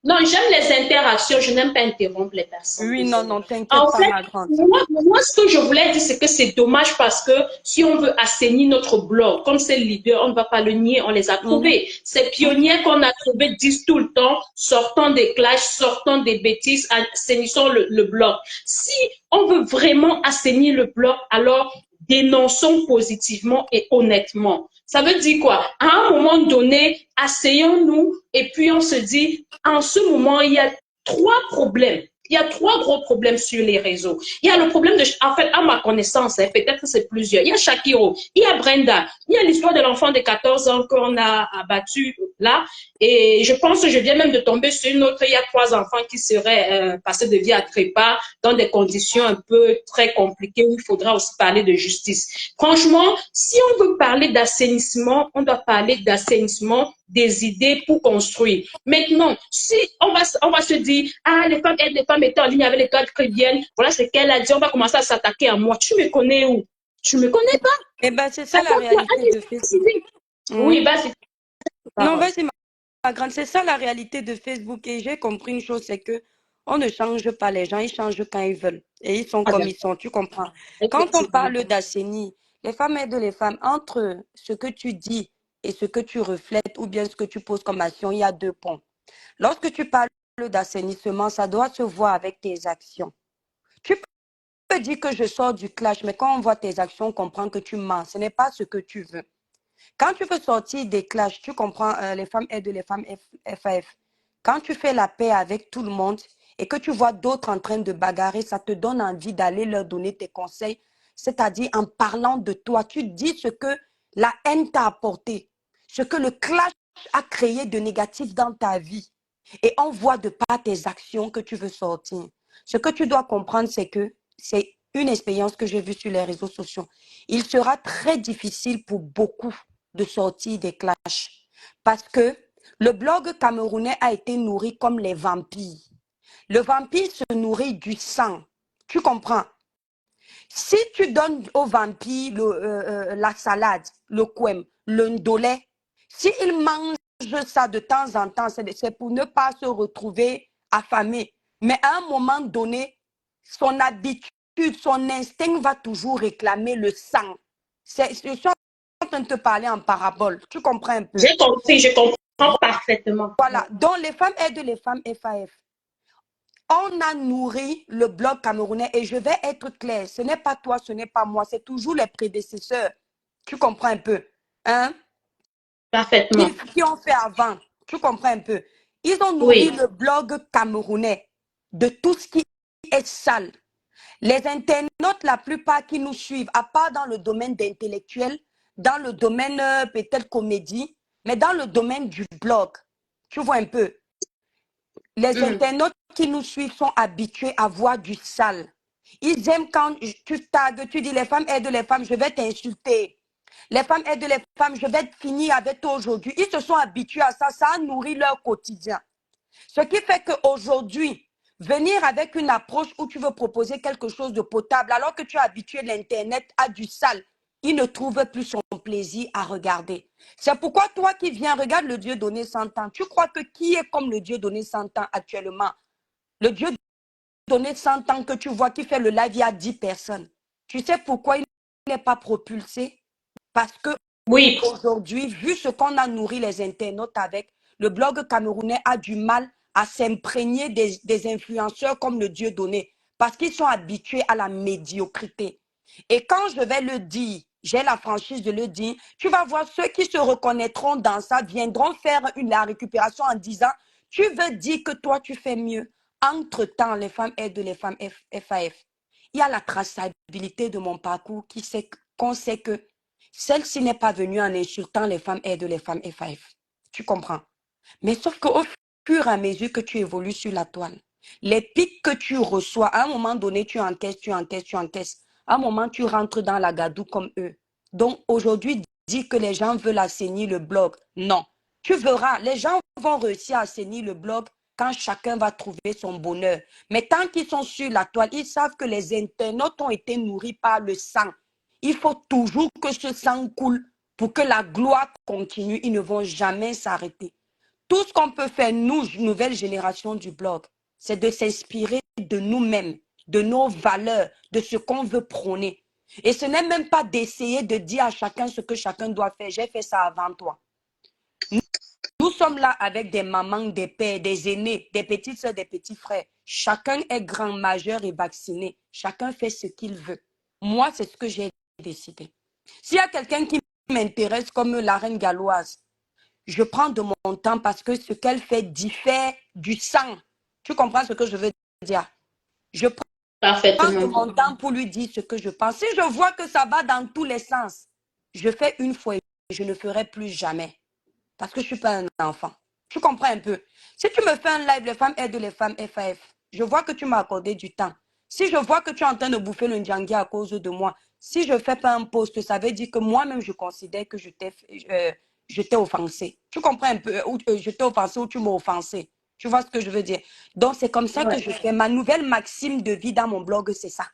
Non, j'aime les interactions. Je n'aime pas interrompre les personnes. Oui, non, t'inquiète pas, ma grande. Moi, ce que je voulais dire, c'est que c'est dommage parce que si on veut assainir notre blog, comme c'est le leader, on ne va pas le nier, on les a trouvés. Ces pionniers qu'on a trouvés disent tout le temps, sortons des clashs, sortons des bêtises, assainissons le blog. Si on veut vraiment assainir le blog, alors dénonçons positivement et honnêtement. Ça veut dire quoi? À un moment donné, asseyons-nous et puis on se dit, en ce moment, il y a 3 problèmes. Il y a 3 gros problèmes sur les réseaux. Il y a le problème de, en fait, à ma connaissance, hein, peut-être que c'est plusieurs. Il y a Shakiro, il y a Brenda, il y a l'histoire de l'enfant de 14 ans qu'on a abattu là. Et je pense que je viens même de tomber sur une autre. Il y a 3 enfants qui seraient passés de vie à trépas dans des conditions un peu très compliquées où il faudra aussi parler de justice. Franchement, si on veut parler d'assainissement, on doit parler d'assainissement des idées pour construire. Maintenant, si on va se dire, ah, les femmes aident les femmes étant en ligne avec les cadres qui viennent, voilà ce qu'elle a dit, on va commencer à s'attaquer à moi. Tu me connais où? Tu me connais pas? Eh ben, c'est ça la Attaque-toi, réalité de Facebook. oui, Mhm. bah, c'est Non, parole. vas-y, ma grande, c'est ça la réalité de Facebook. Et j'ai compris une chose, c'est que on ne change pas les gens, ils changent quand ils veulent. Et ils sont Ah, comme d'accord. ils sont, tu comprends. Quand on Effectivement. parle d'Asseni, les femmes aident les femmes. Entre ce que tu dis et ce que tu reflètes, ou bien ce que tu poses comme action, il y a deux ponts. Lorsque tu parles d'assainissement, ça doit se voir avec tes actions. Tu peux dire que je sors du clash, mais quand on voit tes actions, on comprend que tu mens. Ce n'est pas ce que tu veux. Quand tu veux sortir des clashs, tu comprends, les femmes aident les femmes FAF. Quand tu fais la paix avec tout le monde et que tu vois d'autres en train de bagarrer, ça te donne envie d'aller leur donner tes conseils. C'est-à-dire en parlant de toi, tu dis ce que la haine t'a apporté, ce que le clash a créé de négatif dans ta vie. Et on voit de par tes actions que tu veux sortir. Ce que tu dois comprendre, c'est que c'est une expérience que j'ai vue sur les réseaux sociaux. Il sera très difficile pour beaucoup de sortir des clashs. Parce que le blog camerounais a été nourri comme les vampires. Le vampire se nourrit du sang. Tu comprends? Si tu donnes au vampire la salade, le quem, le ndolé, s'il mange ça de temps en temps, c'est pour ne pas se retrouver affamé. Mais à un moment donné, son habitude, son instinct va toujours réclamer le sang. Je suis en train de te parler en parabole. Tu comprends un peu? J'ai compris, je comprends parfaitement. Voilà. Donc, les femmes aident les femmes FAF. On a nourri le blog camerounais et je vais être claire, ce n'est pas toi, ce n'est pas moi, c'est toujours les prédécesseurs. Tu comprends un peu? Hein? Parfaitement. Qui ont fait avant. Tu comprends un peu? Ils ont nourri Oui. le blog camerounais de tout ce qui est sale. Les internautes, la plupart qui nous suivent, à part dans le domaine d'intellectuel, dans le domaine peut-être comédie, mais dans le domaine du blog, tu vois un peu, les internautes qui nous suivent sont habitués à voir du sale. Ils aiment quand tu tagues, tu dis les femmes aident les femmes, je vais t'insulter. Les femmes aident les femmes, je vais finir avec toi aujourd'hui. Ils se sont habitués à ça, ça a nourri leur quotidien. Ce qui fait qu'aujourd'hui, venir avec une approche où tu veux proposer quelque chose de potable, alors que tu as habitué l'Internet à du sale, il ne trouve plus son plaisir à regarder. C'est pourquoi toi qui viens, regarde le Dieu donné 100 ans. Tu crois que qui est comme le Dieu donné 100 ans actuellement? Le Dieu donné 100 ans que tu vois qui fait le live, il y a 10 personnes. Tu sais pourquoi il n'est pas propulsé? Parce que Oui. aujourd'hui, vu ce qu'on a nourri les internautes avec, le blog camerounais a du mal à s'imprégner des influenceurs comme le Dieu donné parce qu'ils sont habitués à la médiocrité. Et quand je vais le dire, j'ai la franchise de le dire, tu vas voir ceux qui se reconnaîtront dans ça, viendront faire la récupération en disant, tu veux dire que toi tu fais mieux. Entre-temps, les femmes aident les femmes FAF. Il y a la traçabilité de mon parcours qu'on sait que celle-ci n'est pas venue en insultant les femmes aident les femmes FAF. Tu comprends? Mais sauf qu'au fur et à mesure que tu évolues sur la toile, les pics que tu reçois, à un moment donné, tu encaisses, tu encaisses, tu encaisses. À un moment, tu rentres dans la gadoue comme eux. Donc aujourd'hui, dire que les gens veulent assainir le blog, non. Tu verras, les gens vont réussir à assainir le blog quand chacun va trouver son bonheur. Mais tant qu'ils sont sur la toile, ils savent que les internautes ont été nourris par le sang. Il faut toujours que ce sang coule pour que la gloire continue. Ils ne vont jamais s'arrêter. Tout ce qu'on peut faire, nous, nouvelle génération du blog, c'est de s'inspirer de nous-mêmes, de nos valeurs, de ce qu'on veut prôner. Et ce n'est même pas d'essayer de dire à chacun ce que chacun doit faire. J'ai fait ça avant toi. Nous sommes là avec des mamans, des pères, des aînés, des petites soeurs, des petits frères. Chacun est grand, majeur et vacciné. Chacun fait ce qu'il veut. Moi, c'est ce que j'ai décidé. S'il y a quelqu'un qui m'intéresse comme la reine galloise, je prends de mon temps parce que ce qu'elle fait diffère du sang. Tu comprends ce que je veux dire? Je prends de Parfaitement. mon temps pour lui dire ce que je pense. Si je vois que ça va dans tous les sens, je fais une fois et je ne ferai plus jamais. Parce que je ne suis pas un enfant. Tu comprends un peu? Si tu me fais un live, les femmes aident les femmes FAF, je vois que tu m'as accordé du temps. Si je vois que tu es en train de bouffer le Ndjangi à cause de moi, si je ne fais pas un post, ça veut dire que moi-même, je considère que je t'ai offensé. Tu comprends un peu, ou je t'ai offensé ou tu m'as offensé. Tu vois ce que je veux dire? Donc, c'est comme ça que Ouais. je fais. Ma nouvelle maxime de vie dans mon blog, c'est ça.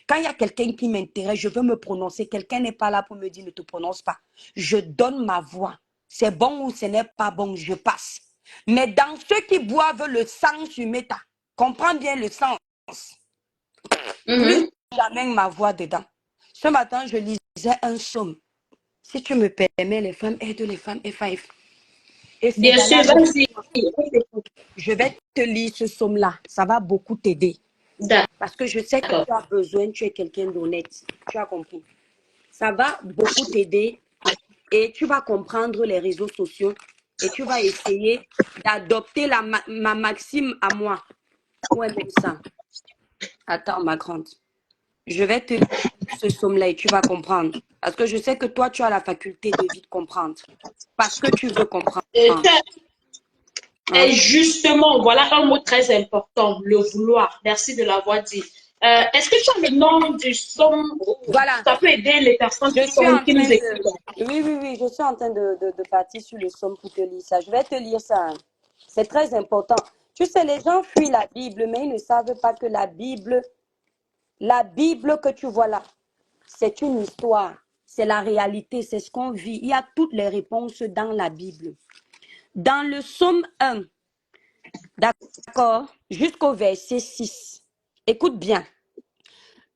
Quand il y a quelqu'un qui m'intéresse, je veux me prononcer. Quelqu'un n'est pas là pour me dire ne te prononce pas. Je donne ma voix. C'est bon ou ce n'est pas bon, je passe. Mais dans ceux qui boivent le sang sur Meta, comprends bien le sens. Plus Mhm. jamais ma voix dedans. Ce matin, je lisais un psaume. Si tu me permets, les femmes aident les femmes FAF. Et c'est Bien dans sûr, la vas-y. je vais te lire ce psaume-là. Ça va beaucoup t'aider. Parce que je sais que D'accord. tu as besoin, tu es quelqu'un d'honnête. Tu as compris. Ça va beaucoup t'aider et tu vas comprendre les réseaux sociaux et tu vas essayer d'adopter ma maxime à moi. Où est même ça? Attends, ma grande. Je vais te lire ce psaume-là et tu vas comprendre. Parce que je sais que toi, tu as la faculté de vite comprendre. Parce que tu veux comprendre. Et Hein? justement, voilà un mot très important, le vouloir. Merci de l'avoir dit. Est-ce que tu as le nom du son? Voilà. Ça peut aider les personnes Je suis en qui nous train écoutent. de... Oui, oui, oui, je suis en train de partir sur le somme pour te lire ça. Je vais te lire ça. Hein. C'est très important. Tu sais, les gens fuient la Bible, mais ils ne savent pas que la Bible que tu vois là, c'est une histoire. C'est la réalité, c'est ce qu'on vit. Il y a toutes les réponses dans la Bible. Dans le psaume 1, d'accord, jusqu'au verset 6. Écoute bien.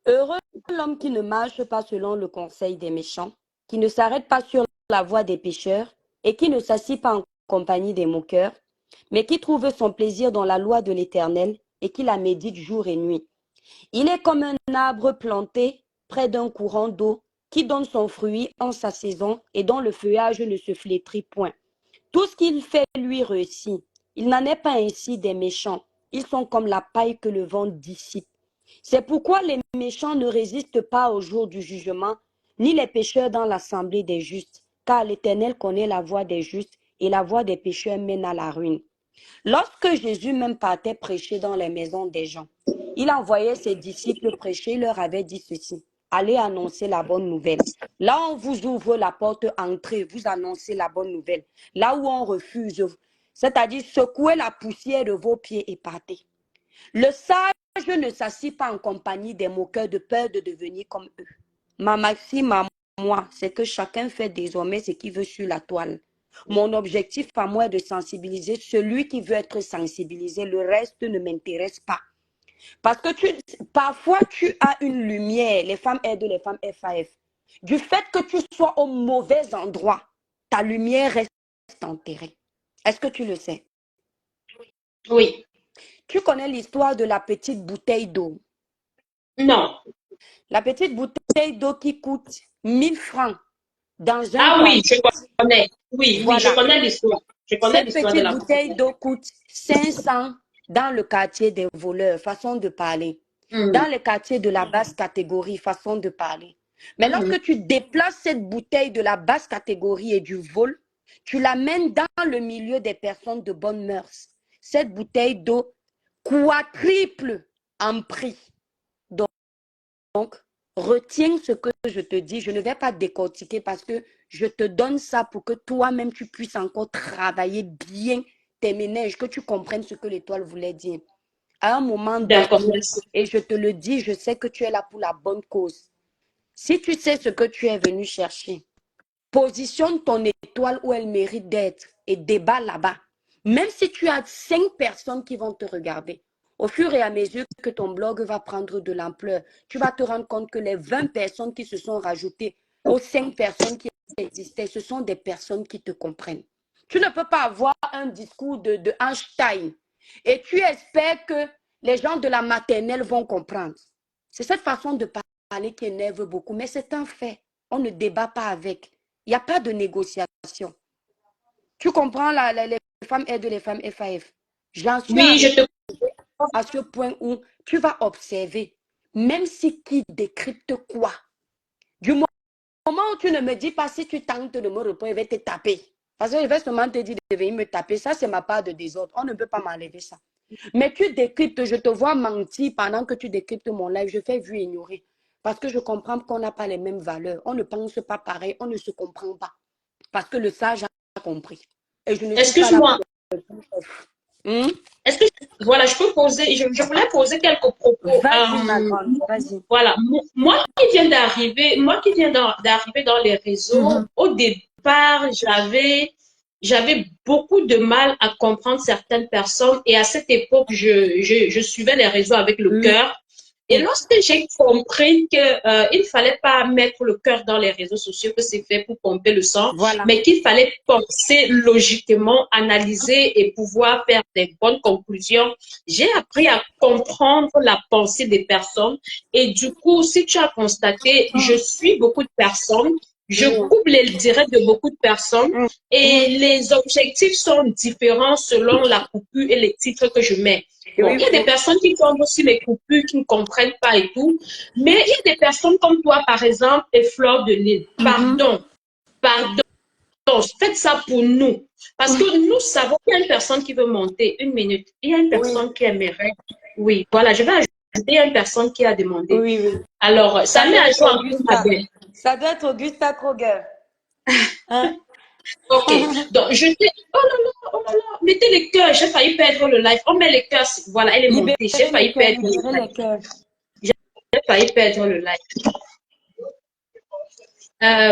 Heureux l'homme qui ne marche pas selon le conseil des méchants, qui ne s'arrête pas sur la voie des pécheurs et qui ne s'assied pas en compagnie des moqueurs, mais qui trouve son plaisir dans la loi de l'Éternel et qui la médite jour et nuit. Il est comme un arbre planté près d'un courant d'eau qui donne son fruit en sa saison et dont le feuillage ne se flétrit point. Tout ce qu'il fait lui réussit. Il n'en est pas ainsi des méchants. Ils sont comme la paille que le vent dissipe. C'est pourquoi les méchants ne résistent pas au jour du jugement, ni les pécheurs dans l'assemblée des justes, car l'Éternel connaît la voie des justes et la voie des pécheurs mène à la ruine. Lorsque Jésus même partait prêcher dans les maisons des gens, il envoyait ses disciples prêcher, il leur avait dit ceci: allez annoncer la bonne nouvelle. Là où on vous ouvre la porte, entrez, vous annoncez la bonne nouvelle. Là où on refuse, c'est-à-dire secouez la poussière de vos pieds et partez. Le sage ne s'assied pas en compagnie des moqueurs de peur de devenir comme eux. Ma maxime à moi, c'est que chacun fait désormais ce qu'il veut sur la toile. Mon objectif à moi est de sensibiliser celui qui veut être sensibilisé. Le reste ne m'intéresse pas. Parce que parfois, tu as une lumière. Les femmes aident les femmes FAF. Du fait que tu sois au mauvais endroit, ta lumière reste enterrée. Est-ce que tu le sais? Oui. Tu connais l'histoire de la petite bouteille d'eau. Non. La petite bouteille d'eau qui coûte 1000 francs dans un Ah oui, je quartier. connais. Oui, oui, je Voilà. connais l'histoire. Je connais Cette l'histoire de petite la boutique. bouteille d'eau coûte 500 dans le quartier des voleurs, façon de parler. Mhm. Dans le quartier de la basse catégorie, façon de parler. Mais Mhm. lorsque tu déplaces cette bouteille de la basse catégorie et du vol, tu l'amènes dans le milieu des personnes de bonnes mœurs. Cette bouteille d'eau quadruple en prix. Donc, retiens ce que je te dis. Je ne vais pas décortiquer parce que je te donne ça pour que toi-même, tu puisses encore travailler bien tes ménages, que tu comprennes ce que l'étoile voulait dire. À un moment donné, D'accord, merci. et je te le dis, je sais que tu es là pour la bonne cause. Si tu sais ce que tu es venu chercher, positionne ton étoile où elle mérite d'être et débat là-bas. Même si tu as 5 personnes qui vont te regarder, au fur et à mesure que ton blog va prendre de l'ampleur, tu vas te rendre compte que les 20 personnes qui se sont rajoutées aux 5 personnes qui existaient, ce sont des personnes qui te comprennent. Tu ne peux pas avoir un discours de Einstein et tu espères que les gens de la maternelle vont comprendre. C'est cette façon de parler qui énerve beaucoup, mais c'est un fait. On ne débat pas avec. Il n'y a pas de négociation. Tu comprends, les femmes aident les femmes FAF. J'en suis Oui, arrivée je te... à ce point où tu vas observer, même si qui décrypte quoi, du moment où tu ne me dis pas si tu tentes de me répondre, je vais te taper. Parce que je vais seulement te dire de venir me taper. Ça, c'est ma part de désordre. On ne peut pas m'enlever ça. Mais tu décryptes, je te vois mentir pendant que tu décryptes mon live. Je fais vu ignorer. Parce que je comprends qu'on n'a pas les mêmes valeurs. On ne pense pas pareil. On ne se comprend pas. Parce que le sage a compris. Et je ne suis pas là Excuse-moi. pour... Hmm? Est-ce que, voilà, je peux poser, je voulais poser quelques propos. Vas-y, ma grande, vas-y. Voilà, moi qui viens d'arriver dans les réseaux, Mhm. au départ, j'avais beaucoup de mal à comprendre certaines personnes et à cette époque, je suivais les réseaux avec le Oui. cœur. Et lorsque j'ai compris que il fallait pas mettre le cœur dans les réseaux sociaux, que c'est fait pour pomper le sang, Voilà. mais qu'il fallait penser logiquement, analyser et pouvoir faire des bonnes conclusions, j'ai appris à comprendre la pensée des personnes. Et du coup, si tu as constaté, je suis beaucoup de personnes, je coupe les directs de beaucoup de personnes et les objectifs sont différents selon la coupure et les titres que je mets. Bon, il y a des personnes qui tombent aussi les coupures, qui ne comprennent pas et tout, mais il y a des personnes comme toi, par exemple, et Fleur de Lille. Pardon, faites ça pour nous. Parce que nous savons qu'il y a une personne qui veut monter. Une minute. Il y a une personne qui aimerait. Oui, voilà, je vais ajouter, il y a une personne qui a demandé. Oui, oui. Alors, ça met à jour un peu ma belle. Ça doit être Augusta Kroger. Hein? Ok. Donc, je dis, oh là là, mettez les cœurs. J'ai failli perdre le live. On met les cœurs. Voilà, elle est montée. J'ai failli perdre le live. J'ai failli perdre le live.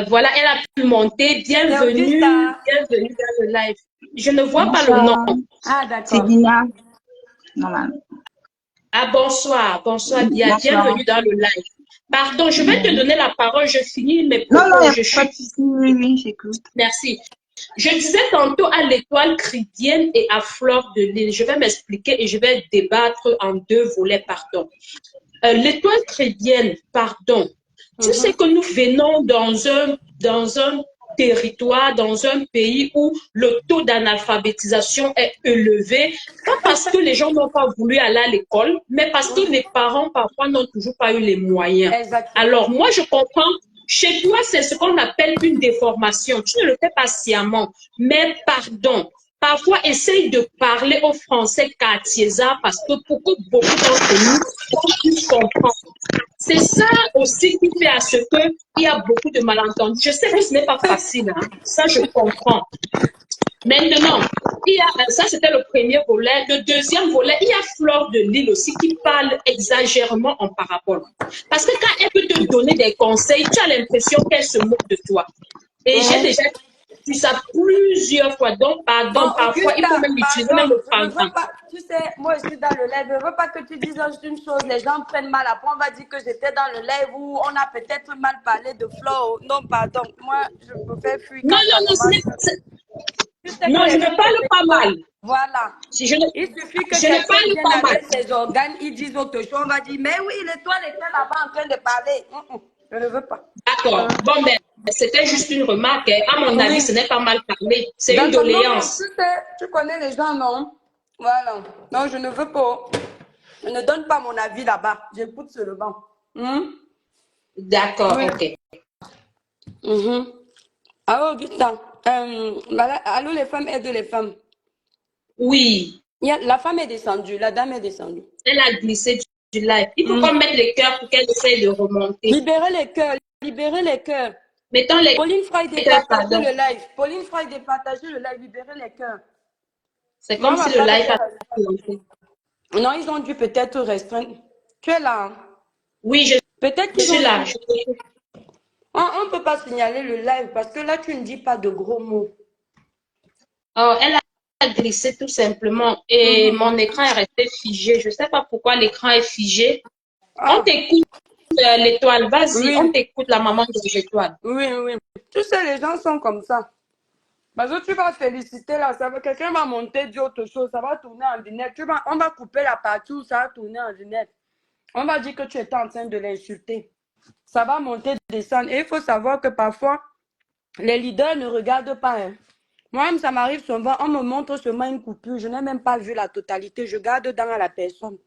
Voilà, elle a pu monter. Bienvenue, bienvenue dans le live. Je ne vois pas le nom. Ah, d'accord. C'est Dina. Normalement. Ah, bonsoir, bonsoir, Dia. Bonsoir. Bienvenue dans le live. Pardon, je vais te donner la parole. Je finis mes propos. Non, il n'y a pas de souci. Oui, j'écoute. Merci. Je disais tantôt à l'étoile chrétienne et à Fleur de Lille. Je vais m'expliquer et je vais débattre en deux volets, pardon. L'étoile chrétienne, pardon. Tu sais que nous venons dans un territoire, dans un pays où le taux d'analphabétisation est élevé, pas parce que les gens n'ont pas voulu aller à l'école, mais parce que les parents parfois n'ont toujours pas eu les moyens. Exactement. Alors moi je comprends, chez toi c'est ce qu'on appelle une déformation, tu ne le fais pas sciemment, mais pardon. Parfois, essaye de parler au français quartiersard parce que pour que beaucoup d'entre nous puissent comprendre. C'est ça aussi qui fait à ce qu'il y a beaucoup de malentendus. Je sais que ce n'est pas facile, hein? Ça je comprends. Maintenant, ça c'était le premier volet. Le deuxième volet, il y a Fleur de Lille aussi qui parle exagérément en parabole. Parce que quand elle peut te donner des conseils, tu as l'impression qu'elle se moque de toi. Et j'ai déjà dit ça plusieurs fois. Donc, pardon, parfois, il faut même utiliser même le pardon. Tu sais, moi je suis dans le live, je ne veux pas que tu dises juste une chose, les gens prennent mal. Après, on va dire que j'étais dans le live où on a peut-être mal parlé de Flo. Non, pardon, moi je me fais fuir. Non, je ne parle pas mal. Voilà. Si je ne, Il suffit que je ne quelqu'un vienne parle pas mal. avec ses organes, ils disent autre chose, on va dire, mais oui, l'étoile était là-bas en train de parler. Je ne veux pas. D'accord. Bon, ben, c'était juste une remarque. À mon avis, ce n'est pas mal parlé. C'est une doléance. Tu connais les gens, non? Voilà. Non, je ne veux pas. Je ne donne pas mon avis là-bas. J'écoute seulement. D'accord, ok. Ah, Augustin. Allô, les femmes aident les femmes. Oui. La femme est descendue, la dame est descendue. Elle a glissé du live. Il faut qu'on mette les cœurs pour qu'elle essaye de remonter. Libérez les cœurs, libérez les cœurs. Mettons les Pauline Fry départagez le live. Pauline Fry départagez le live, libérez les cœurs. C'est comme si le live a commencé. Non, ils ont dû peut-être restreindre. Tu es là? Hein? Oui, je suis là. On ne peut pas signaler le live parce que là, tu ne dis pas de gros mots. Oh, elle a glissé tout simplement et mon écran est resté figé. Je ne sais pas pourquoi l'écran est figé. On t'écoute, l'étoile. Vas-y, on t'écoute, la maman de l'étoile. Oui, oui. Tu sais, les gens sont comme ça. Parce que tu vas féliciter là, quelqu'un va monter, dire autre chose, ça va tourner en direct. On va couper la partie où ça va tourner en direct. On va dire que tu étais en train de l'insulter. Ça va monter, descendre. Et il faut savoir que parfois, les leaders ne regardent pas. Hein. Moi-même, ça m'arrive souvent, on me montre seulement une coupure. Je n'ai même pas vu la totalité. Je garde dans la personne.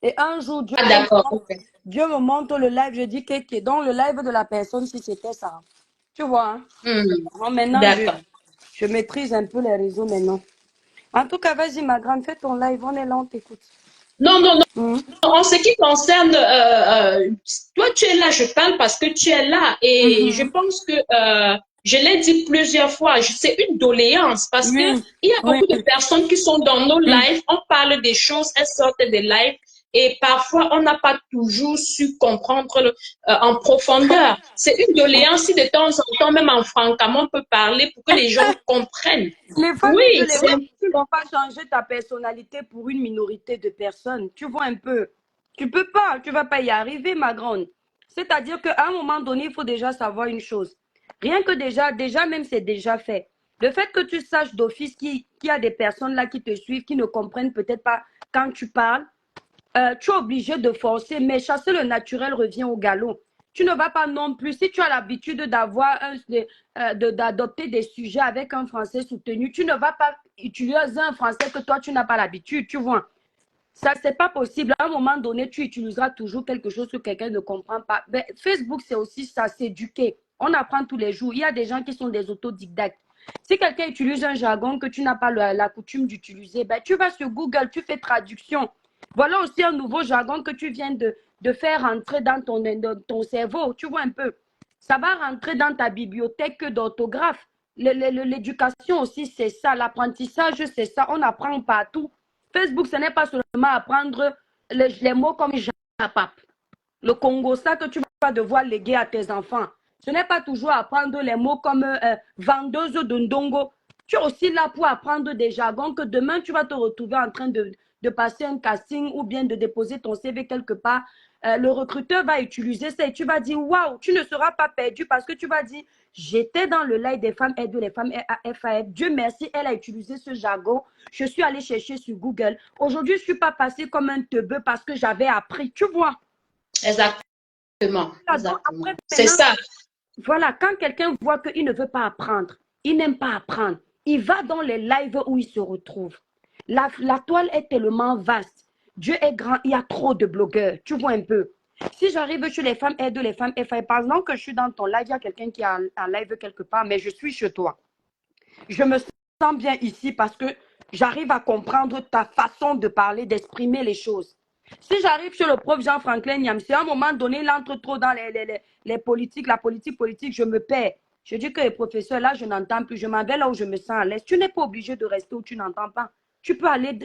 Et un jour, Dieu me montre le live. Je dis que dans le live de la personne, si c'était ça. Tu vois, hein? Maintenant, je maîtrise un peu les réseaux maintenant. En tout cas, vas-y, ma grande, fais ton live. On est là, on t'écoute. Non. En ce qui concerne, toi, tu es là, je parle parce que tu es là. Et je pense que Je l'ai dit plusieurs fois, c'est une doléance parce que Oui, il y a oui. beaucoup de personnes qui sont dans nos lives, on parle des choses, elles sortent des lives et parfois on n'a pas toujours su comprendre en profondeur. C'est une doléance si de temps en temps, même en francament, on peut parler pour que les gens comprennent. Les femmes et de Oui, les c'est femmes, un tu ne peux pas changer ta personnalité pour une minorité de personnes. Tu vois un peu. Tu peux pas, tu vas pas y arriver, ma grande. C'est-à-dire qu'à un moment donné, il faut déjà savoir une chose. Rien que déjà même c'est déjà fait. Le fait que tu saches d'office qu'il y a des personnes là qui te suivent, qui ne comprennent peut-être pas quand tu parles, tu es obligé de forcer, mais chasser le naturel revient au galop. Tu ne vas pas non plus, si tu as l'habitude d'adopter des sujets avec un français soutenu, tu ne vas pas utiliser un français que toi, tu n'as pas l'habitude, tu vois. Ça, c'est pas possible. À un moment donné, tu utiliseras toujours quelque chose que quelqu'un ne comprend pas. Ben, Facebook, c'est aussi ça, s'éduquer. On apprend tous les jours. Il y a des gens qui sont des autodidactes. Si quelqu'un utilise un jargon que tu n'as pas la coutume d'utiliser, ben, tu vas sur Google, tu fais traduction. Voilà aussi un nouveau jargon que tu viens de faire rentrer dans ton cerveau. Tu vois un peu. Ça va rentrer dans ta bibliothèque d'orthographe. L'éducation aussi, c'est ça. L'apprentissage, c'est ça. On apprend partout. Facebook, ce n'est pas seulement apprendre les mots comme Japap, le Congo, ça que tu vas devoir léguer à tes enfants. Ce n'est pas toujours apprendre les mots comme vendeuse de ndongo. Tu es aussi là pour apprendre des jargons que demain tu vas te retrouver en train de passer un casting ou bien de déposer ton CV quelque part. Le recruteur va utiliser ça et tu vas dire waouh, tu ne seras pas perdu parce que tu vas dire j'étais dans le live des femmes aident les femmes FAF. Dieu merci, elle a utilisé ce jargon. Je suis allée chercher sur Google. Aujourd'hui, je ne suis pas passée comme un teubeu parce que j'avais appris. Tu vois? exactement, Donc, exactement. après, C'est maintenant, ça. voilà, quand quelqu'un voit qu'il ne veut pas apprendre, il n'aime pas apprendre, il va dans les lives où il se retrouve. La toile est tellement vaste. Dieu est grand, il y a trop de blogueurs. Tu vois un peu. Si j'arrive chez les femmes aident les femmes FA, par exemple que je suis dans ton live, il y a quelqu'un qui a un live quelque part, mais je suis chez toi. Je me sens bien ici parce que j'arrive à comprendre ta façon de parler, d'exprimer les choses. Si j'arrive chez le prof Jean-Franklin Niamsi, à un moment donné, il entre trop dans les politiques, la politique, je me perds. Je dis que les professeurs, là, je n'entends plus. Je m'en vais là où je me sens à l'aise. Tu n'es pas obligé de rester où tu n'entends pas. Tu peux aller.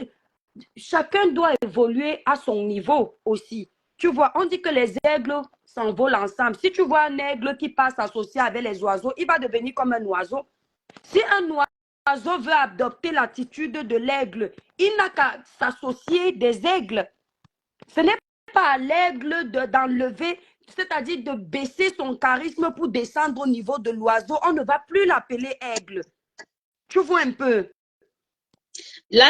Chacun doit évoluer à son niveau aussi. Tu vois, on dit que les aigles s'envolent ensemble. Si tu vois un aigle qui passe associé avec les oiseaux, il va devenir comme un oiseau. Si un oiseau veut adopter l'attitude de l'aigle, il n'a qu'à s'associer des aigles. Ce n'est pas à l'aigle d'enlever, c'est-à-dire de baisser son charisme pour descendre au niveau de l'oiseau. On ne va plus l'appeler aigle. Tu vois un peu. Là,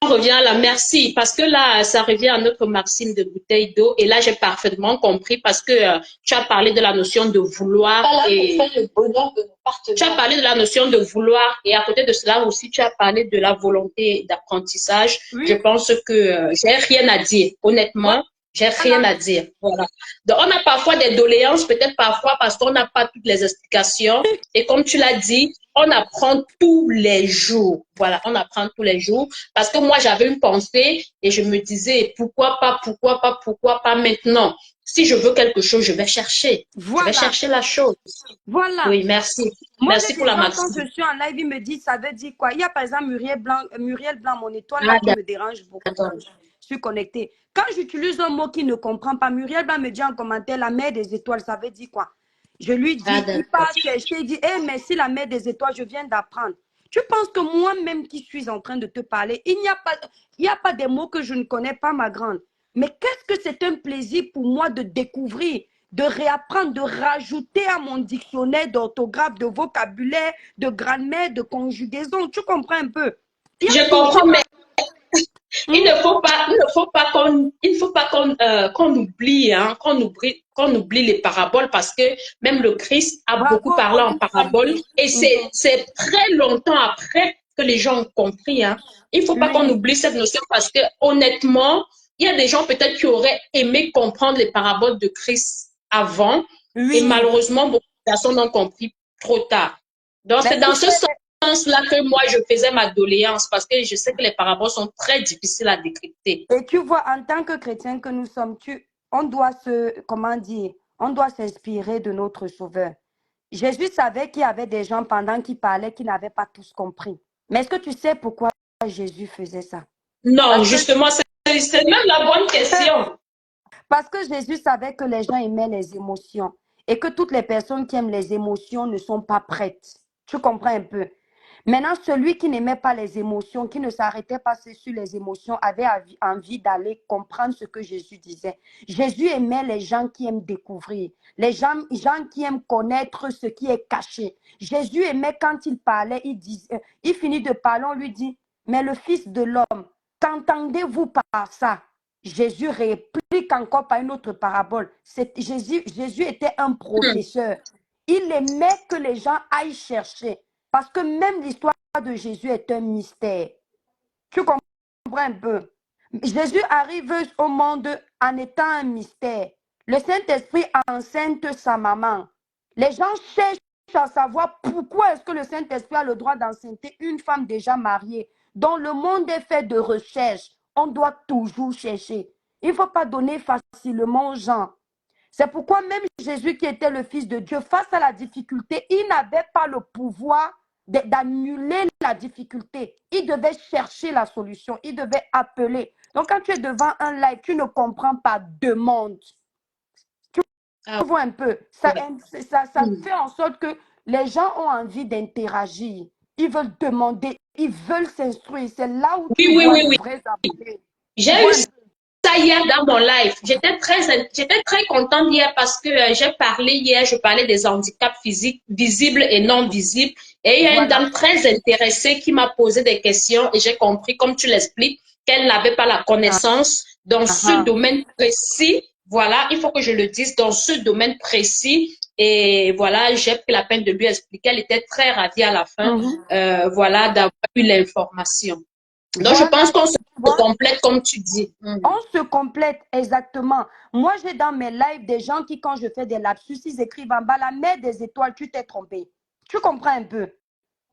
on revient à la merci, parce que là, ça revient à notre maxime de bouteille d'eau. Et là, j'ai parfaitement compris parce que tu as parlé de la notion de vouloir et le bonheur de nos partenaires. Tu as parlé de la notion de vouloir et à côté de cela aussi, tu as parlé de la volonté d'apprentissage. Oui. Je pense que j'ai rien à dire, honnêtement. J'ai rien à dire. Voilà. Donc, on a parfois des doléances, peut-être parfois parce qu'on n'a pas toutes les explications. Et comme tu l'as dit, on apprend tous les jours. Voilà, on apprend tous les jours. Parce que moi, j'avais une pensée et je me disais, pourquoi pas maintenant? Si je veux quelque chose, je vais chercher. Voilà. Je vais chercher la chose. Voilà. Oui, merci. Moi, Merci j'ai pour des la gens, quand maxime. je suis en live, ils me disent, ça veut dire quoi? Il y a par exemple Muriel Blanc, mon étoile là, Ah, qui me dérange beaucoup d'accord. quand je suis connectée. Quand j'utilise un mot qu'il ne comprend pas, Muriel Blanc me dit en commentaire, la mer des étoiles, ça veut dire quoi? Je lui Ah, dis, il d'accord. part chercher, il dit, eh, merci la mer des étoiles, je viens d'apprendre. Tu penses que moi-même qui suis en train de te parler, il n'y a pas des mots que je ne connais pas, ma grande. Mais qu'est-ce que c'est un plaisir pour moi de découvrir, de réapprendre, de rajouter à mon dictionnaire d'orthographe, de vocabulaire, de grammaire, de conjugaison. Tu comprends un peu? Je comprends, mais il Hmm? ne faut pas, qu'on oublie, hein, qu'on oublie les paraboles parce que même le Christ a beaucoup Bravo, parlé en Pauline paraboles Samy. et c'est très longtemps après que les gens ont compris, hein. Il ne faut pas qu'on Oui, oublie cette notion parce que honnêtement, il y a des gens peut-être qui auraient aimé comprendre les paraboles de Christ avant et oui. malheureusement, beaucoup de personnes ont compris trop tard. Donc, Ben, c'est dans tu ce sens-là que moi, je faisais ma doléance parce que je sais que les paraboles sont très difficiles à décrypter. Et tu vois, en tant que chrétien que nous sommes, on doit comment dire, on doit s'inspirer de notre Sauveur. Jésus savait qu'il y avait des gens pendant qu'il parlait qui n'avaient pas tous compris. Mais est-ce que tu sais pourquoi Jésus faisait ça? Non, Parce que, justement, c'est même la bonne question. parce que Jésus savait que les gens aimaient les émotions et que toutes les personnes qui aiment les émotions ne sont pas prêtes. Tu comprends un peu? Maintenant, celui qui n'aimait pas les émotions, qui ne s'arrêtait pas sur les émotions, avait envie d'aller comprendre ce que Jésus disait. Jésus aimait les gens qui aiment découvrir, les gens qui aiment connaître ce qui est caché. Jésus aimait quand il parlait, il finit de parler, on lui dit, mais le Fils de l'homme, qu'entendez-vous par ça? Jésus réplique encore par une autre parabole. Jésus était un professeur. Il aimait que les gens aillent chercher. Parce que même l'histoire de Jésus est un mystère. Tu comprends un peu? Jésus arrive au monde en étant un mystère. Le Saint-Esprit enceinte sa maman. Les gens cherchent à savoir pourquoi est-ce que le Saint-Esprit a le droit d'enceinter une femme déjà mariée. Dont le monde est fait de recherche. On doit toujours chercher. Il ne faut pas donner facilement aux gens. C'est pourquoi même Jésus qui était le Fils de Dieu, face à la difficulté, il n'avait pas le pouvoir d'annuler la difficulté. Il devait chercher la solution, il devait appeler. Donc quand tu es devant un live, tu ne comprends pas, demande. Tu vois un peu, ça fait en sorte que les gens ont envie d'interagir. Ils veulent demander, ils veulent s'instruire. C'est là où tu vois les vrais abonnés. J'ai eu ça hier dans mon live. J'étais très contente hier parce que je parlais des handicaps physiques visibles et non visibles. Et il y a une dame très intéressée qui m'a posé des questions et j'ai compris, comme tu l'expliques, qu'elle n'avait pas la connaissance dans ce domaine précis. Voilà, il faut que je le dise, dans ce domaine précis. Et voilà, j'ai pris la peine de lui expliquer. Elle était très ravie à la fin, voilà, d'avoir eu l'information. Donc, je pense qu'on se complète comme tu dis. On se complète, exactement. Moi, j'ai dans mes lives des gens qui, quand je fais des lapsus, ils écrivent en bas, la mer des étoiles, tu t'es trompé. Tu comprends un peu?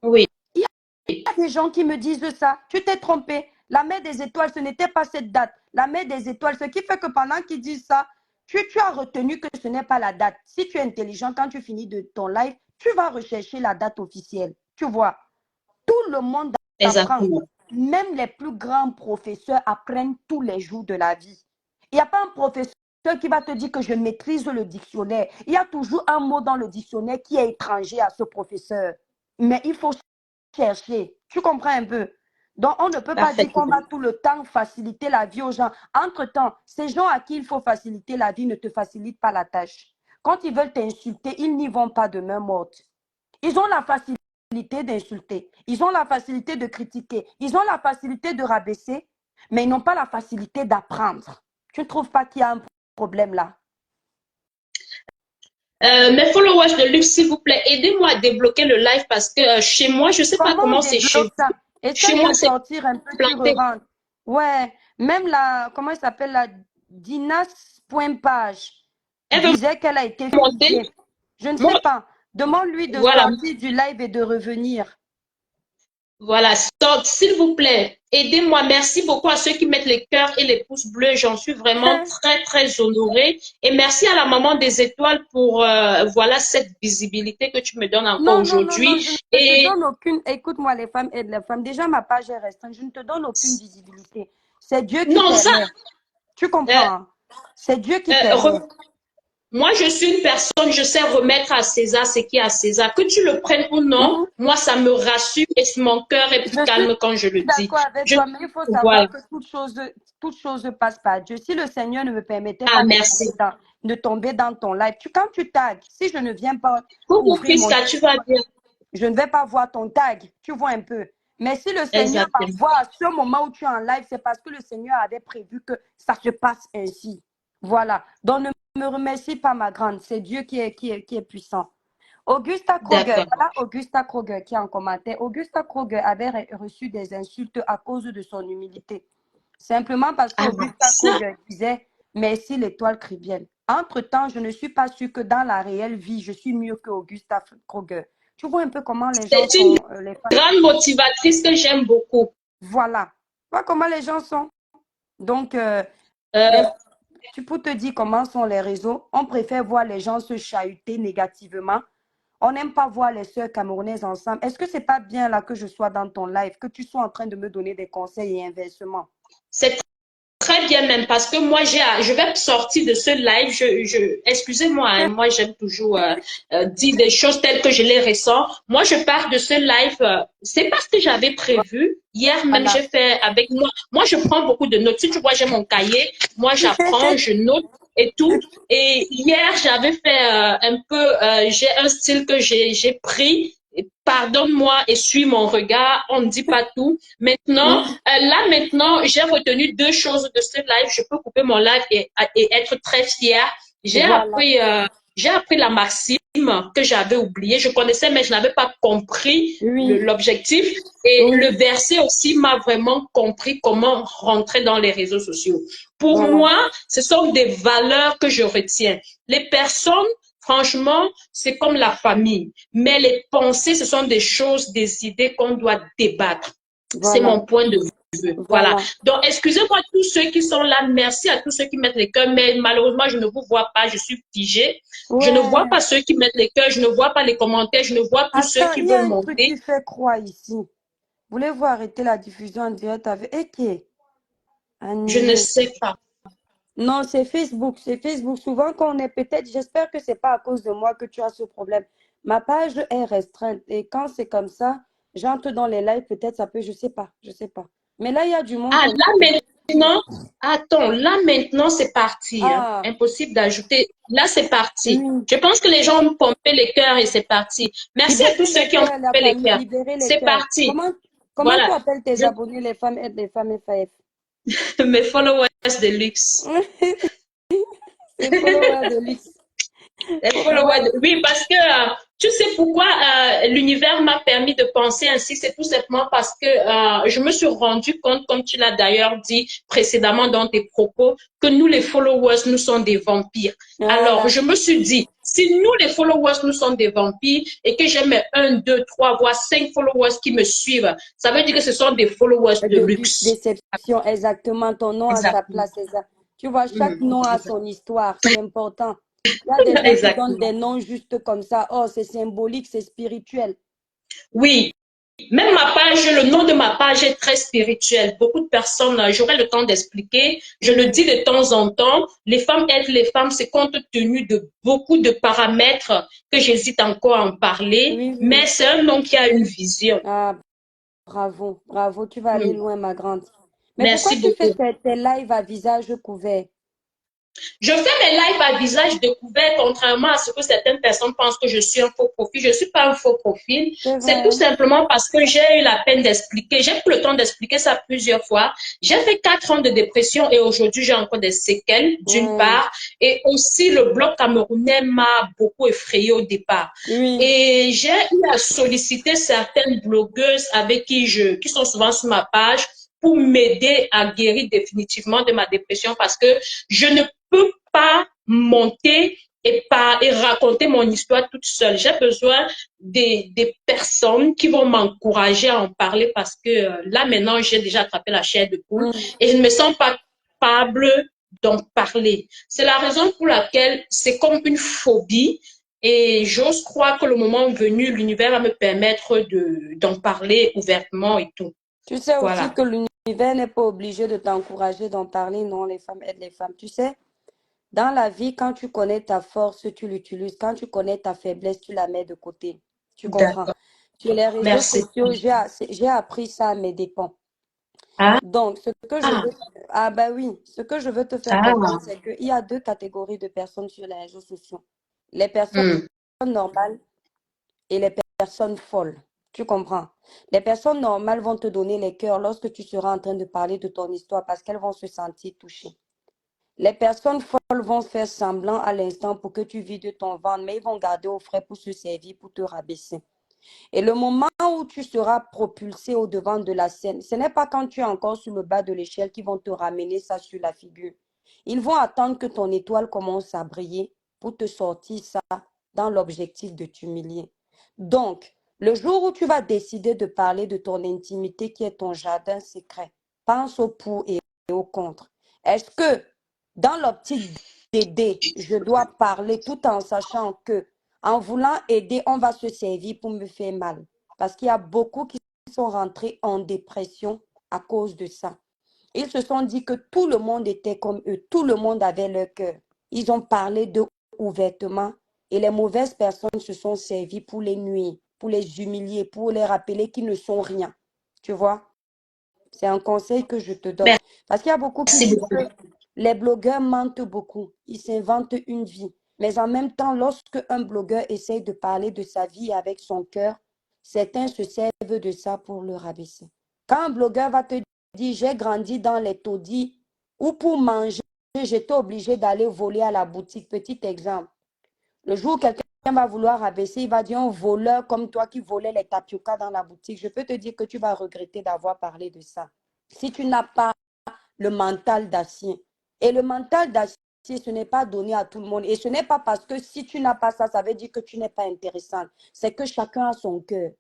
Oui. Il y a des gens qui me disent ça. Tu t'es trompé. La mer des étoiles, ce n'était pas cette date. La mer des étoiles, ce qui fait que pendant qu'ils disent ça, tu as retenu que ce n'est pas la date. Si tu es intelligent, quand tu finis de ton live, tu vas rechercher la date officielle. Tu vois, tout le monde apprend. Même les plus grands professeurs apprennent tous les jours de la vie. Il n'y a pas un professeur qui va te dire que je maîtrise le dictionnaire. Il y a toujours un mot dans le dictionnaire qui est étranger à ce professeur. Mais il faut chercher. Tu comprends un peu? Donc, on ne peut pas dire qu'on va tout le temps faciliter la vie aux gens. Entre-temps, ces gens à qui il faut faciliter la vie ne te facilitent pas la tâche. Quand ils veulent t'insulter, ils n'y vont pas de main morte. Ils ont la facilité d'insulter. Ils ont la facilité de critiquer. Ils ont la facilité de rabaisser, mais ils n'ont pas la facilité d'apprendre. Tu ne trouves pas qu'il y a un problème là? Mes followers de luxe, s'il vous plaît, aidez-moi à débloquer le live parce que chez moi, je ne sais pas comment c'est chez vous. Essaye de sortir un peu, tu re-rentres. Ouais, même la, comment elle s'appelle, la Dinas.page disait qu'elle a été fusillée. Je ne sais pas. Demande-lui de sortir du live et de revenir. Voilà, stop, s'il vous plaît, aidez-moi. Merci beaucoup à ceux qui mettent les cœurs et les pouces bleus. J'en suis vraiment très, très honorée. Et merci à la maman des étoiles pour voilà cette visibilité que tu me donnes encore aujourd'hui. Non, je ne te donne aucune. Écoute-moi, les femmes aident les femmes. Déjà, ma page est restreinte. Je ne te donne aucune visibilité. C'est Dieu qui permet. Tu comprends? C'est Dieu qui permet. Moi, je suis une personne, je sais remettre à César ce qui est à César. Que tu le prennes ou non, moi, ça me rassure et mon cœur est plus calme quand je le dis. Je suis d'accord avec toi, mais il faut savoir que toute chose passe par Dieu. Si le Seigneur ne me permettait pas de tomber dans ton live, quand tu tags, si je ne viens pas tu vas bien. Je ne vais pas voir ton tag, tu vois un peu. Mais si le Seigneur m'envoie à ce moment où tu es en live, c'est parce que le Seigneur avait prévu que ça se passe ainsi. Voilà. Donc, ne me remercie pas, ma grande. C'est Dieu qui est puissant. Augusta Kroger, voilà Augusta Kroger qui est en commentaire. Augusta Kroger avait reçu des insultes à cause de son humilité. Simplement parce qu'Augusta Kroger disait « Merci l'étoile chrétienne ». Entre-temps, je ne suis pas sûre que dans la réelle vie, je suis mieux que Augusta Kroger. Tu vois un peu comment les gens sont. C'est une grande motivatrice que j'aime beaucoup. Voilà. Tu vois comment les gens sont. Donc, tu peux te dire comment sont les réseaux. On préfère voir les gens se chahuter négativement. On n'aime pas voir les sœurs camerounaises ensemble. Est-ce que c'est pas bien là que je sois dans ton live, que tu sois en train de me donner des conseils et inversement? C'est très bien même parce que moi, je vais sortir de ce live. Excusez-moi, hein, moi j'aime toujours dire des choses telles que je les ressens. Moi, je pars de ce live. C'est parce que j'avais prévu. Hier même, Voilà. j'ai fait avec moi. Moi, je prends beaucoup de notes. Si tu vois, j'ai mon cahier. Moi, j'apprends, je note et tout. Et hier, j'avais fait un peu. J'ai un style que j'ai pris. Pardonne-moi et suis mon regard. On ne dit pas tout. Maintenant, maintenant, j'ai retenu deux choses de ce live. Je peux couper mon live et être très fière. Voilà. J'ai appris la maxime que j'avais oubliée. Je connaissais, mais je n'avais pas compris Oui. l'objectif. Et Oui. le verset aussi m'a vraiment compris comment rentrer dans les réseaux sociaux. Pour Voilà. moi, ce sont des valeurs que je retiens. Les personnes, franchement, c'est comme la famille. Mais les pensées, ce sont des choses, des idées qu'on doit débattre. C'est Voilà. mon point de vue. Voilà. Voilà. Donc, excusez-moi tous ceux qui sont là. Merci à tous ceux qui mettent les cœurs. Mais malheureusement, je ne vous vois pas. Je suis figée. Je ne vois Ouais. pas ceux qui mettent les cœurs. Je ne vois pas les commentaires. Je ne vois plus ceux Attends, qui il y a veulent un truc monter. qui fait croire ici. Voulez-vous arrêter la diffusion en direct avec Eke? Je ne Annuler. sais pas. Non, c'est Facebook. C'est Facebook. Souvent, quand on est peut-être, j'espère que c'est pas à cause de moi que tu as ce problème. Ma page est restreinte. Et quand c'est comme ça, j'entre dans les lives, peut-être ça peut, je sais pas. Je sais pas. Mais là, il y a du monde Ah, comme là maintenant, attends, là maintenant, c'est parti. Hein. Ah, Impossible d'ajouter. Là, c'est parti. oui. Je pense que les gens ont pompé les cœurs et c'est parti. Merci à tous Libérer ceux les qui ont cœurs, la pompé les famille, cœurs. libérer les C'est cœurs. parti. Comment tu Voilà. appelles tes Je, abonnés, les femmes aident les femmes FAF? mes followers de luxe. C'est follower de luxe. Ouais. Oui, parce que tu sais pourquoi l'univers m'a permis de penser ainsi, c'est tout simplement parce que je me suis rendu compte, comme tu l'as d'ailleurs dit précédemment dans tes propos, que nous les followers, nous sommes des vampires. Alors, Voilà. je me suis dit, si nous les followers, nous sommes des vampires et que j'ai mes 1, 2, 3, voire 5 followers qui me suivent, ça veut dire que ce sont des followers de De luxe, luxe. déception, exactement. Ton nom a sa Exactement. place, c'est ça. Tu vois, chaque Mhm. nom a son histoire, c'est important. Il y a des gens qui donnent Exactement. des noms juste comme ça. Oh, c'est symbolique, c'est spirituel. Oui, même ma page, le nom de ma page est très spirituel. Beaucoup de personnes, j'aurai le temps d'expliquer. Je le dis de temps en temps. Les femmes aident les femmes, c'est compte tenu de beaucoup de paramètres que j'hésite encore à en parler. Oui, Mais oui. c'est un nom qui a une vision. Ah, bravo, bravo, tu vas aller Hmm. loin, ma grande. Mais pourquoi Merci tu fais beaucoup. tes lives à visage couvert? Je fais mes lives à visage découvert, contrairement à ce que certaines personnes pensent que je suis un faux profil. Je ne suis pas un faux profil. C'est C'est tout vrai. simplement parce que j'ai eu la peine d'expliquer. J'ai pris le temps d'expliquer ça plusieurs fois. J'ai fait 4 ans de dépression et aujourd'hui, j'ai encore des séquelles, d'une Ouais. part. Et aussi, le bloc camerounais m'a beaucoup effrayée au départ. Oui. Et j'ai eu à solliciter certaines blogueuses avec qui sont souvent sur ma page pour m'aider à guérir définitivement de ma dépression parce que je ne peux pas monter et raconter mon histoire toute seule. J'ai besoin des personnes qui vont m'encourager à en parler parce que là, maintenant, j'ai déjà attrapé la chair de poule Mm. et je ne me sens pas capable d'en parler. C'est la raison pour laquelle c'est comme une phobie et j'ose croire que le moment venu, l'univers va me permettre d'en parler ouvertement et tout. Tu sais aussi Voilà. que l'univers n'est pas obligé de t'encourager d'en parler. Non, les femmes aident les femmes. Tu sais, dans la vie, quand tu connais ta force, tu l'utilises. Quand tu connais ta faiblesse, tu la mets de côté. Tu comprends? D'accord. Sur les réseaux Merci. sociaux, j'ai appris ça à mes dépens. Ah, Donc, ce que je ah, veux, ah bah oui, ce que je veux te faire comprendre, ah. c'est qu'il y a deux catégories de personnes sur les réseaux sociaux. Les personnes Hmm. normales et les personnes folles. Tu comprends? Les personnes normales vont te donner les cœurs lorsque tu seras en train de parler de ton histoire parce qu'elles vont se sentir touchées. Les personnes folles vont faire semblant à l'instant pour que tu vides ton ventre, mais ils vont garder au frais pour se servir, pour te rabaisser. Et le moment où tu seras propulsé au devant de la scène, ce n'est pas quand tu es encore sur le bas de l'échelle qu'ils vont te ramener ça sur la figure. Ils vont attendre que ton étoile commence à briller pour te sortir ça dans l'objectif de t'humilier. Donc, le jour où tu vas décider de parler de ton intimité qui est ton jardin secret, pense au pour et au contre. Est-ce que dans l'optique d'aider, je dois parler tout en sachant que En voulant aider, on va se servir pour me faire mal. Parce qu'il y a beaucoup qui sont rentrés en dépression à cause de ça. Ils se sont dit que tout le monde était comme eux, tout le monde avait leur cœur. Ils ont parlé d'eux ouvertement et les mauvaises personnes se sont servies pour les nuire, pour les humilier, pour les rappeler qu'ils ne sont rien. Tu vois? C'est un conseil que je te donne. Parce qu'il y a beaucoup qui Merci disent beaucoup. que les blogueurs mentent beaucoup. Ils s'inventent une vie. Mais en même temps, lorsque un blogueur essaye de parler de sa vie avec son cœur, certains se servent de ça pour le rabaisser. Quand un blogueur va te dire, j'ai grandi dans les taudis ou pour manger, j'étais obligé d'aller voler à la boutique. Petit exemple. Le jour où quelqu'un va vouloir rabaisser, il va dire un voleur comme toi qui volait les tapioca dans la boutique. Je peux te dire que tu vas regretter d'avoir parlé de ça. Si tu n'as pas le mental d'acier. Et le mental d'acier, ce n'est pas donné à tout le monde. Et ce n'est pas parce que si tu n'as pas ça, ça veut dire que tu n'es pas intéressante. C'est que chacun a son cœur.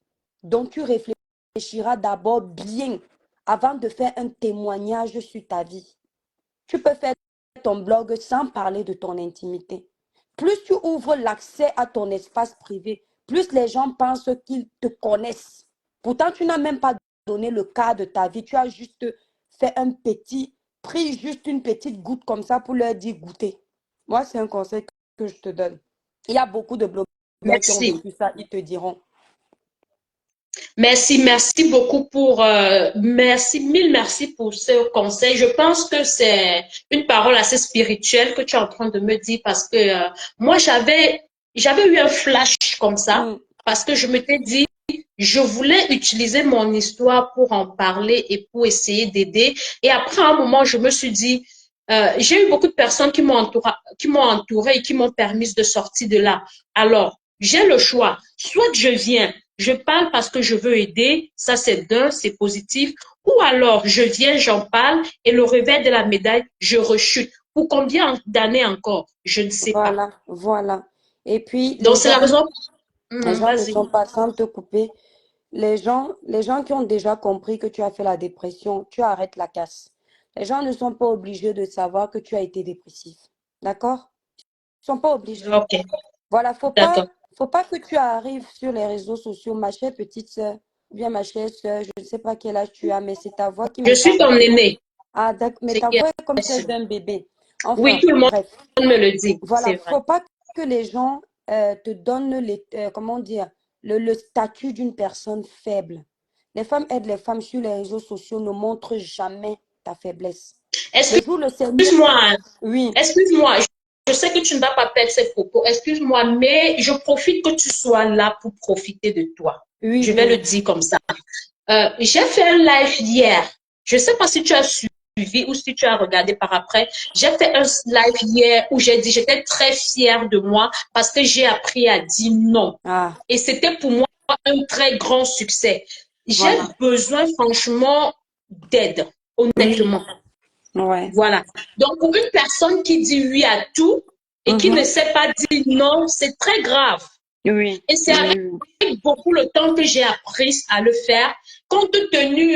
Donc tu réfléchiras d'abord bien avant de faire un témoignage sur ta vie. Tu peux faire ton blog sans parler de ton intimité. Plus tu ouvres l'accès à ton espace privé, plus les gens pensent qu'ils te connaissent. Pourtant, tu n'as même pas donné le cas de ta vie. Tu as juste fait pris juste une petite goutte comme ça pour leur dire goûter. Moi, c'est un conseil que je te donne. Il y a beaucoup de blogueurs qui ont Merci. vécu ça, ils te diront. Merci beaucoup mille merci pour ce conseil. Je pense que c'est une parole assez spirituelle que tu es en train de me dire parce que moi j'avais eu un flash comme ça parce que je m'étais dit je voulais utiliser mon histoire pour en parler et pour essayer d'aider. Et après un moment, je me suis dit j'ai eu beaucoup de personnes qui m'ont entouré et qui m'ont permis de sortir de là. Alors, j'ai le choix. Soit je viens, je parle parce que je veux aider, ça c'est positif. Ou alors, je viens, j'en parle et le revers de la médaille, je rechute. Pour combien d'années encore? Je ne sais pas. Voilà, voilà. Et puis, Donc, c'est la raison. les gens ne Vas-y. sont pas sans te couper. Les gens qui ont déjà compris que tu as fait la dépression, tu arrêtes la casse. Les gens ne sont pas obligés de savoir que tu as été dépressif. D'accord? Ils ne sont pas obligés. Ok, Voilà, d'accord. faut pas que tu arrives sur les réseaux sociaux, ma chère petite sœur, ou bien ma chère sœur, je ne sais pas quel âge tu as, mais c'est ta voix qui Je me suis parle. ton aîné. Ah, d'accord, mais ta voix est comme celle d'un bébé. Oui, Enfin, tout le monde bref. me le dit, Voilà, c'est vrai. faut pas que les gens te donnent comment dire, le statut d'une personne faible. Les femmes aident les femmes sur les réseaux sociaux, ne montrent jamais ta faiblesse. Le jour où le Seigneur, Excuse-moi, oui, excuse-moi. Je sais que tu ne vas pas perdre ces propos. Excuse-moi, mais je profite que tu sois là pour profiter de toi. oui, Je vais le oui. dire comme ça. J'ai fait un live hier. Je ne sais pas si tu as suivi ou si tu as regardé par après. J'ai fait un live hier où j'ai dit j'étais très fière de moi parce que j'ai appris à dire non. Ah, Et c'était pour moi un très grand succès. J'ai voilà. besoin franchement d'aide, Oui, honnêtement. ouais. Voilà. Donc, pour une personne qui dit oui à tout et qui ne Mhm. sait pas dire non, c'est très grave. Oui, Et c'est avec oui, oui. beaucoup le temps que j'ai appris à le faire. Compte tenu,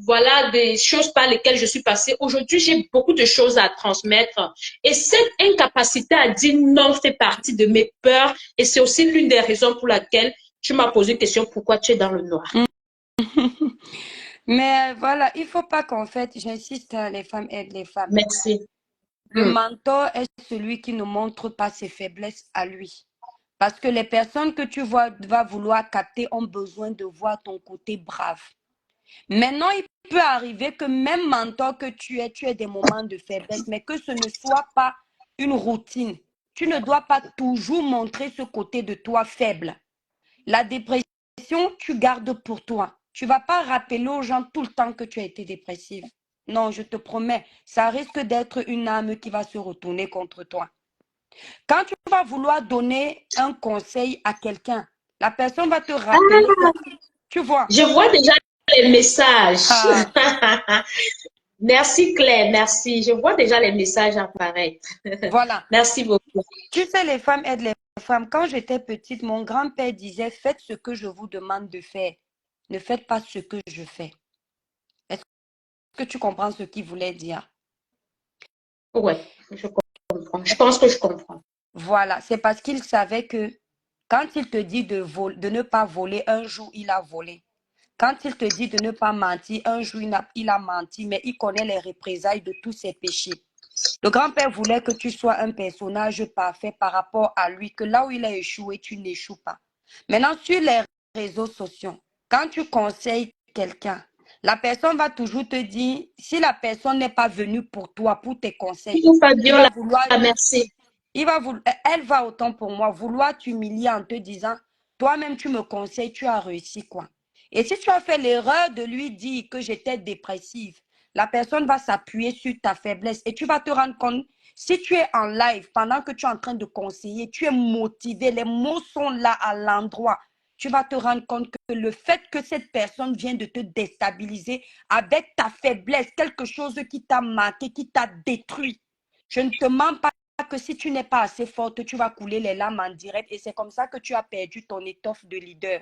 voilà, des choses par lesquelles je suis passée, aujourd'hui, j'ai beaucoup de choses à transmettre. Et cette incapacité à dire non fait partie de mes peurs. Et c'est aussi l'une des raisons pour laquelle tu m'as posé une question, pourquoi tu es dans le noir? Mais voilà, il faut pas qu'en fait, j'insiste, hein, les femmes aident les femmes. Merci. Le mentor est celui qui ne montre pas ses faiblesses à lui. Parce que les personnes que tu vas vouloir capter ont besoin de voir ton côté brave. Maintenant, il peut arriver que même mentor que tu aies des moments de faiblesse, mais que ce ne soit pas une routine. Tu ne dois pas toujours montrer ce côté de toi faible. La dépression, tu gardes pour toi. Tu ne vas pas rappeler aux gens tout le temps que tu as été dépressive. Non, je te promets, ça risque d'être une âme qui va se retourner contre toi. Quand tu vas vouloir donner un conseil à quelqu'un, la personne va te rappeler ça. Tu vois? Je vois déjà les messages. Ah, Merci Claire, merci. Je vois déjà les messages apparaître. voilà. Merci beaucoup. Tu sais, les femmes aident les femmes. Quand j'étais petite, mon grand-père disait, faites ce que je vous demande de faire. Ne faites pas ce que je fais. Est-ce que tu comprends ce qu'il voulait dire? Ouais, je comprends. Je pense que je comprends. Voilà, c'est parce qu'il savait que Quand il te dit de ne pas voler, un jour, il a volé. Quand il te dit de ne pas mentir, un jour, il a menti, mais il connaît les représailles de tous ses péchés. Le grand-père voulait que tu sois un personnage parfait par rapport à lui, que là où il a échoué, tu n'échoues pas. Maintenant, sur les réseaux sociaux, quand tu conseilles quelqu'un, la personne va toujours te dire, si la personne n'est pas venue pour toi, pour tes conseils, il Fabiola, va vouloir, merci. elle va autant pour moi vouloir t'humilier en te disant, toi-même tu me conseilles, tu as réussi quoi. Et si tu as fait l'erreur de lui dire que j'étais dépressive, la personne va s'appuyer sur ta faiblesse et tu vas te rendre compte, si tu es en live pendant que tu es en train de conseiller, tu es motivé, les mots sont là à l'endroit, tu vas te rendre compte que le fait que cette personne vient de te déstabiliser avec ta faiblesse, quelque chose qui t'a marqué, qui t'a détruit, je ne te mens pas que si tu n'es pas assez forte, tu vas couler les larmes en direct et c'est comme ça que tu as perdu ton étoffe de leader.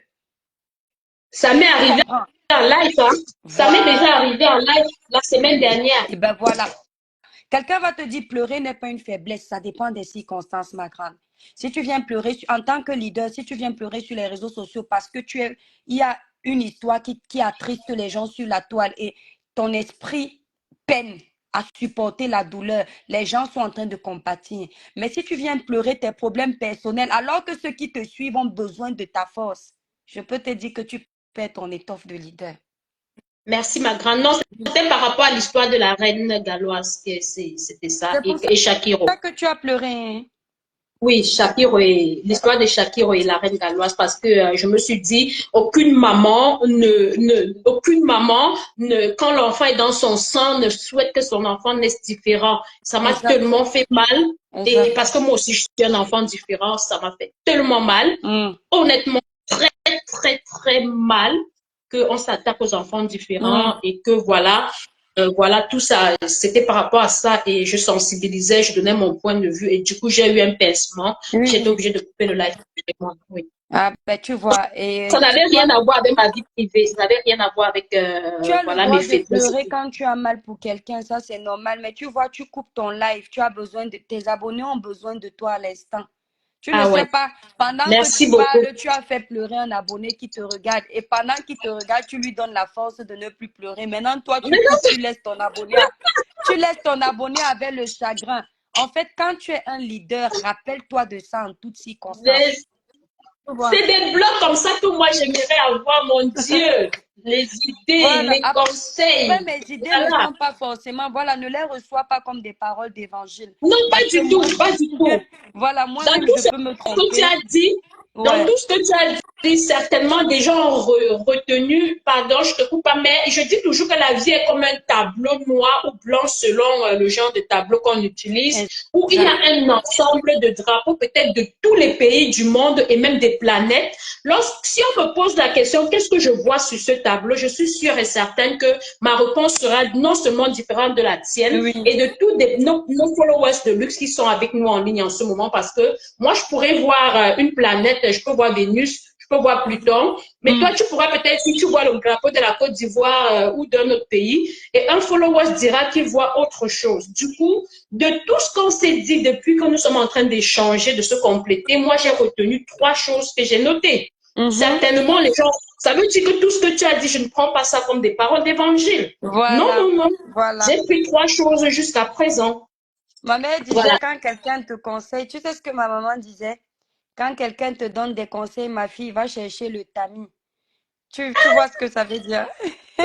Ça m'est arrivé en live, hein? Ça m'est déjà arrivé en live la semaine dernière. Et ben voilà. Quelqu'un va te dire pleurer n'est pas une faiblesse, ça dépend des circonstances, ma grande. Si tu viens pleurer en tant que leader, si tu viens pleurer sur les réseaux sociaux parce que il y a une histoire qui attriste les gens sur la toile et ton esprit peine à supporter la douleur, les gens sont en train de compatir. Mais si tu viens pleurer tes problèmes personnels alors que ceux qui te suivent ont besoin de ta force, je peux te dire que tu perds ton étoffe de leader. Merci, ma grande. Non, c'était par rapport à l'histoire de la reine galloise que c'était ça. Et Shakiro. C'est pour ça que tu as pleuré. Hein? Oui, Shakiro et l'histoire de Shakiro et la reine galloise parce que je me suis dit aucune maman quand l'enfant est dans son sang ne souhaite que son enfant naisse différent. Ça m'a tellement fait mal et parce que moi aussi je suis un enfant différent, ça m'a fait tellement mal. Honnêtement, très très très mal qu'on s'attaque aux enfants différents et que voilà, tout ça, c'était par rapport à ça et je sensibilisais, je donnais mon point de vue et du coup, j'ai eu un pincement. J'étais obligée de couper le live. Oui. Ah, ben tu vois. Et ça n'avait rien à voir avec ma vie privée, ça n'avait rien à voir avec tu as le droit mes de faiblesses. pleurer quand tu as mal pour quelqu'un, ça c'est normal. Mais tu vois, tu coupes ton live, tu as besoin de tes abonnés ont besoin de toi à l'instant. Tu ne sais pas, pendant Merci que tu beaucoup. parles, tu as fait pleurer un abonné qui te regarde. Et pendant qu'il te regarde, tu lui donnes la force de ne plus pleurer. Maintenant, toi, tu coupes, tu laisses ton abonné avec le chagrin. En fait, quand tu es un leader, rappelle-toi de ça en toutes circonstances. C'est des blocs comme ça que moi j'aimerais avoir, mon Dieu. Les idées, les conseils. Ouais, mes idées ne sont pas forcément, ne les reçois pas comme des paroles d'évangile. Non, pas du tout, pas du tout. Voilà, moi-même, je peux me tromper. Que tu as dit, dans tout ce que tu as dit, certainement des gens ont retenu, pardon, je te coupe pas, mais je dis toujours que la vie est comme un tableau noir ou blanc selon le genre de tableau qu'on utilise, où il y a un ensemble de drapeaux peut-être de tous les pays du monde et même des planètes. Si on me pose la question, qu'est-ce que je vois sur ce tableau, je suis sûre et certaine que ma réponse sera non seulement différente de la tienne et de tous nos followers de luxe qui sont avec nous en ligne en ce moment, parce que moi, je pourrais voir une planète, je peux voir Vénus, je peux voir Pluton, mais toi, tu pourras peut-être, si tu vois le drapeau de la Côte d'Ivoire ou d'un autre pays, et un follower dira qu'il voit autre chose. Du coup, de tout ce qu'on s'est dit depuis que nous sommes en train d'échanger, de se compléter, moi, j'ai retenu 3 choses que j'ai notées. Certainement, les gens, ça veut dire que tout ce que tu as dit, je ne prends pas ça comme des paroles d'évangile. Non. J'ai pris 3 choses jusqu'à présent. Ma mère disait, quand quelqu'un te conseille, tu sais ce que ma maman disait? Quand quelqu'un te donne des conseils, ma fille, va chercher le tamis. Tu vois ce que ça veut dire? Je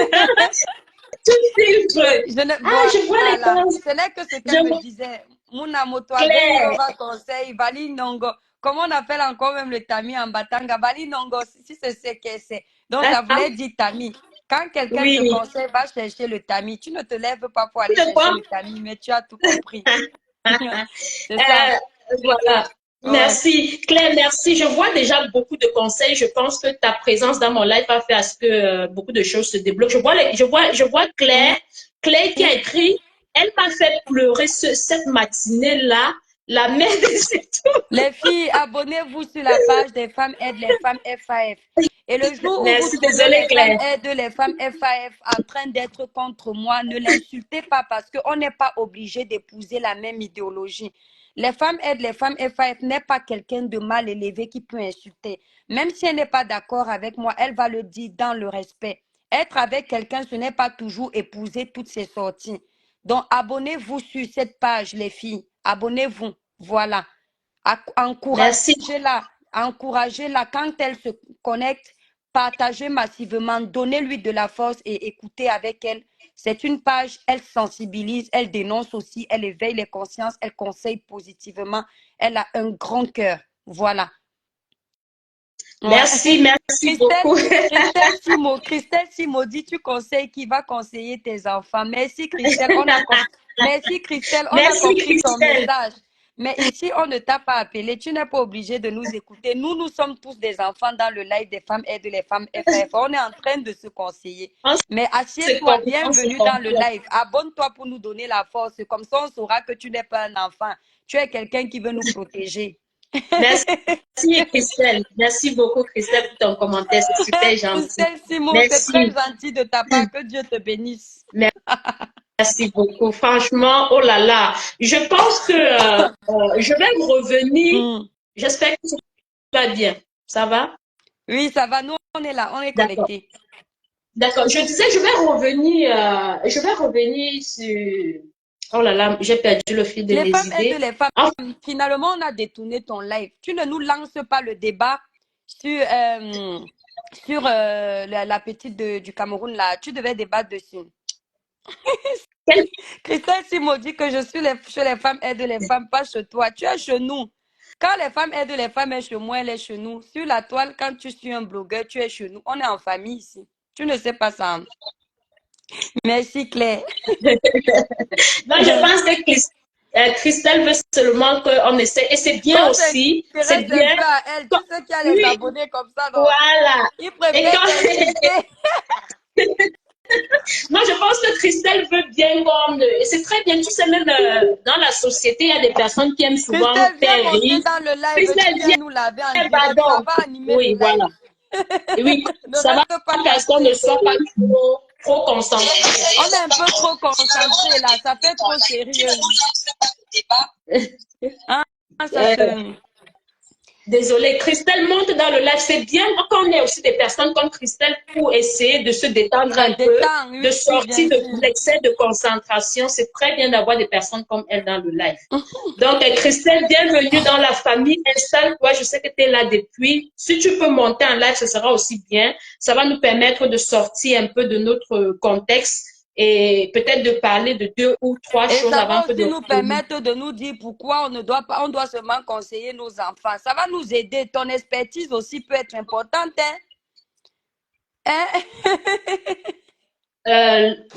vois les conseils. Ce n'est que ce qu'elle me disait. Mouna moto va conseil, Bali Nongo. Comment on appelle encore même le tamis en batanga? Bali Nongo, si c'est ce que c'est. Donc, ça voulait dire tamis. Quand quelqu'un te conseille, va chercher le tamis. Tu ne te lèves pas pour aller chercher le tamis, mais tu as tout compris. C'est ça. Voilà. Merci. Claire, merci. Je vois déjà beaucoup de conseils. Je pense que ta présence dans mon live a fait à ce que beaucoup de choses se débloquent. Je vois Claire qui a écrit, elle m'a fait pleurer cette matinée-là. La mère de tout. Les filles, abonnez-vous sur la page des femmes aident les femmes FAF. Et le jour où vous trouvez les femmes aident les femmes FAF en train d'être contre moi, ne l'insultez pas parce qu'on n'est pas obligé d'épouser la même idéologie. Les femmes aident les femmes FAF n'est pas quelqu'un de mal élevé qui peut insulter. Même si elle n'est pas d'accord avec moi, elle va le dire dans le respect. Être avec quelqu'un, ce n'est pas toujours épouser toutes ses sorties. Donc, abonnez-vous sur cette page, les filles. Abonnez-vous. Voilà. Merci. Encouragez-la. Encouragez-la. Quand elle se connecte, partagez massivement. Donnez-lui de la force et écoutez avec elle. C'est une page, elle sensibilise, elle dénonce aussi, elle éveille les consciences, elle conseille positivement. Elle a un grand cœur. Voilà. Ouais. Merci, merci beaucoup. Christelle Simo dit tu conseilles qui va conseiller tes enfants. Merci Christelle, merci Christelle, on a Merci, compris ton Christelle. message. Mais ici, on ne t'a pas appelé. Tu n'es pas obligé de nous écouter. Nous sommes tous des enfants dans le live des femmes aident les femmes FF. On est en train de se conseiller. On Mais se assieds-toi, comprend, on se bienvenue dans le comprend. live. Abonne-toi pour nous donner la force. Comme ça, on saura que tu n'es pas un enfant. Tu es quelqu'un qui veut nous protéger. Merci, Christelle. Merci beaucoup, Christelle, pour ton commentaire. C'est super gentil. Christelle Simon, c'est Merci. très gentil de ta part. Que Dieu te bénisse. Merci beaucoup. Franchement, oh là là. Je pense que je vais revenir. J'espère que tu vas bien. Ça va? Oui, ça va. Nous, on est là. On est D'accord. connectés. D'accord. Je disais, je vais revenir sur. Oh là là, j'ai perdu le fil de Les mes femmes aident idées. les femmes. Finalement, on a détourné ton live. Tu ne nous lances pas le débat sur, la petite du Cameroun, là. Tu devais débattre dessus. Christelle Simo dit que je suis chez les femmes aident les femmes, pas chez toi. Tu es chez nous. Quand les femmes aident les femmes, elle est chez moi, elle est chez nous. Sur la toile, quand tu suis un blogueur, tu es chez nous. On est en famille ici. Tu ne sais pas ça. Merci Claire. Non, je pense que Christelle veut seulement qu'on essaie. Et c'est bien aussi. C'est bien. Un peu à elle. Tu sais qu'il y a les Oui, abonnés comme ça, non? voilà. Ils Et préfèrent quand... t'insulter. Non, je pense que Christelle veut bien qu'on... Et c'est très bien. Tu sais, même dans la société, il y a des personnes qui aiment souvent Christelle, viens faire monter rire. dans le live. Christelle, Tu viens viens, nous laver en direct. Ça pardon. va animer Oui, le voilà. live. Et oui, Ne ça va, reste pas personne ne caché. soit pas trop concentré. On est un peu trop concentré là. Ça fait trop sérieux. Ah, ça se... Désolée, Christelle monte dans le live. C'est bien qu'on ait aussi des personnes comme Christelle pour essayer de se détendre un peu, oui, de sortir bien de sûr. l'excès de concentration. C'est très bien d'avoir des personnes comme elle dans le live. Donc, Christelle, bienvenue dans la famille. Installe-toi. Je sais que tu es là depuis. Si tu peux monter en live, ce sera aussi bien. Ça va nous permettre de sortir un peu de notre contexte et peut-être de parler de 2 ou 3 Et choses ça avant va que aussi de... nous permettre de nous dire pourquoi on doit seulement conseiller nos enfants. Ça va nous aider. Ton expertise aussi peut être importante, hein?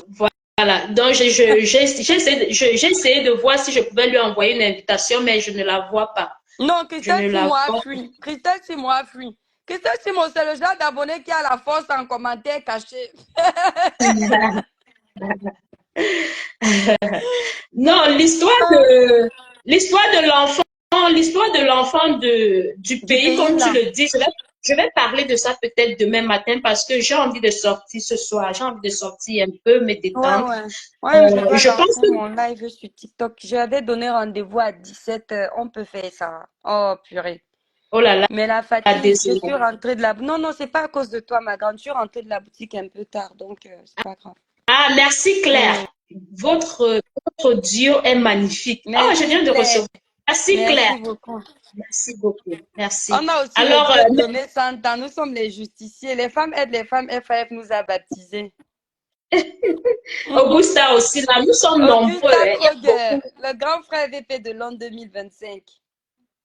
Voilà. Donc, j'ai essayé de voir si je pouvais lui envoyer une invitation, mais je ne la vois pas. Non, Je ne Christelle la Simon a vois fui. Christelle Simon a fui. Christelle Simon, c'est le genre d'abonné qui a la force en commentaire caché. Non, l'histoire de l'enfant du pays, comme tu le dis, je vais parler de ça peut-être demain matin parce que j'ai envie de sortir ce soir. J'ai envie de sortir un peu, me détendre. Ouais, je dois Je pense lancer que mon live sur TikTok. J'avais donné rendez-vous à 17h. On peut faire ça. Oh, purée. oh là là, Mais la fatigue, je désolée. suis rentrée de la... Non, non, c'est pas à cause de toi, ma grande. Je suis rentrée de la boutique un peu tard, donc c'est pas grave. Ah, merci Claire. Votre duo est magnifique. Merci, je viens de Claire. recevoir. Merci Claire. Merci beaucoup. Merci beaucoup. Merci. On a aussi Alors, le Dieu donné 100 ans. Nous sommes les justiciers. Les femmes aident les femmes. FAF nous a baptisés. Augusta aussi, là, nous sommes nombreux. Augusta le grand frère VP de l'an 2025.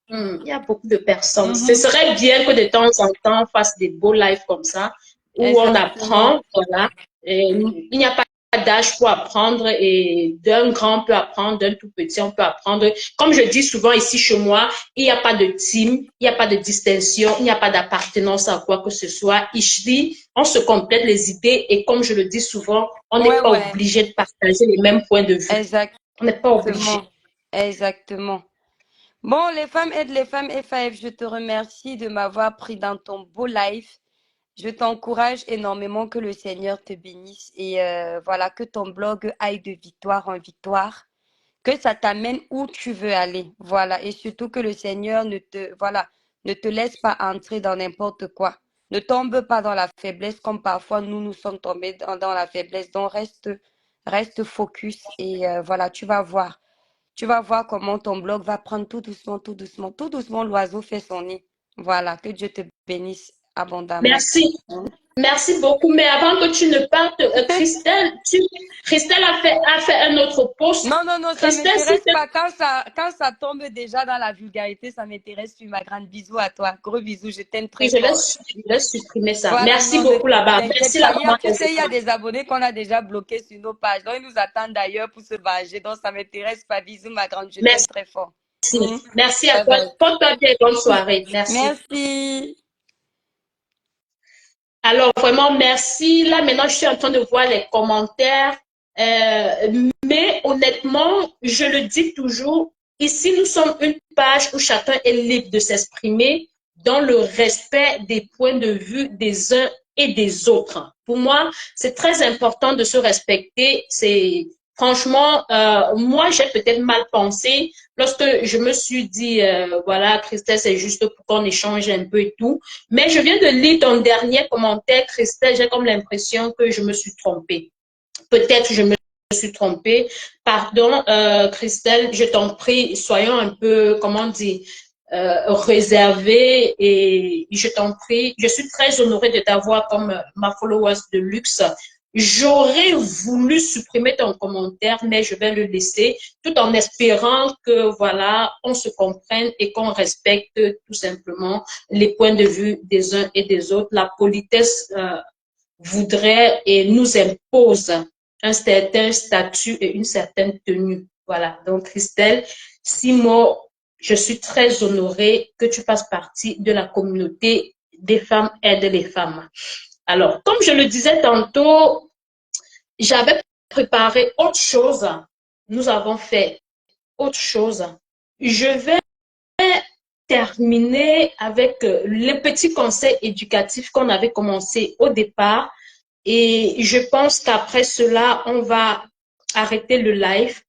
Il y a beaucoup de personnes. Ce serait bien que de temps en temps, on fasse des beaux lives comme ça, où on apprend, voilà. Et il n'y a pas d'âge pour apprendre et d'un grand peut apprendre, d'un tout petit on peut apprendre. Comme je dis souvent ici chez moi, il n'y a pas de team, il n'y a pas de distinction, il n'y a pas d'appartenance à quoi que ce soit. Ici, on se complète les idées et comme je le dis souvent, on n'est pas obligé de partager les mêmes points de vue. Exactement. On n'est pas obligé. Exactement. Bon, les femmes aident les femmes FAF, je te remercie de m'avoir pris dans ton beau live. Je t'encourage énormément, que le Seigneur te bénisse et voilà, que ton blog aille de victoire en victoire, que ça t'amène où tu veux aller. Voilà. Et surtout que le Seigneur ne te laisse pas entrer dans n'importe quoi. Ne tombe pas dans la faiblesse comme parfois nous sommes tombés dans la faiblesse. Donc, reste focus et voilà, tu vas voir. Tu vas voir comment ton blog va prendre tout doucement, tout doucement, tout doucement. L'oiseau fait son nid. Voilà, que Dieu te bénisse abondamment. Merci. Merci beaucoup. Mais avant que tu ne partes, Christelle a fait un autre post. Non, non, non, ça Christelle, s'il m'intéresse te pas. Quand ça tombe déjà dans la vulgarité, ça m'intéresse plus, ma grande. Bisous à toi. Gros bisous, je t'aime très plaît, fort. je vais supprimer ça. Voilà, Merci non, ne beaucoup là-bas. t'inquiète Merci pas. là-bas. Tu sais, il y a des abonnés qu'on a déjà bloqués sur nos pages. Donc, ils nous attendent d'ailleurs pour se venger. Donc, ça m'intéresse pas. Bisous, ma grande. Je t'aime Merci. très fort. Mhm. Merci à Bye toi. bye. Porte-toi bien. Bonne soirée. Merci. Merci. Alors, vraiment, merci. Là, maintenant, je suis en train de voir les commentaires. Mais honnêtement, je le dis toujours, ici, nous sommes une page où chacun est libre de s'exprimer dans le respect des points de vue des uns et des autres. Pour moi, c'est très important de se respecter. C'est franchement, moi, j'ai peut-être mal pensé lorsque je me suis dit, voilà, Christelle, c'est juste pour qu'on échange un peu et tout. Mais je viens de lire ton dernier commentaire, Christelle. J'ai comme l'impression que je me suis trompée. Peut-être je me suis trompée. Pardon, Christelle, je t'en prie, soyons un peu, comment dire, réservés et je t'en prie, je suis très honorée de t'avoir comme ma followers de luxe. J'aurais voulu supprimer ton commentaire, mais je vais le laisser tout en espérant que, voilà, on se comprenne et qu'on respecte tout simplement les points de vue des uns et des autres. La politesse voudrait et nous impose un certain statut et une certaine tenue. Voilà. Donc, Christelle, Simo, je suis très honorée que tu fasses partie de la communauté des femmes aident les femmes. Alors, comme je le disais tantôt, j'avais préparé autre chose. Nous avons fait autre chose. Je vais terminer avec les petits conseils éducatifs qu'on avait commencé au départ. Et je pense qu'après cela, on va arrêter le live.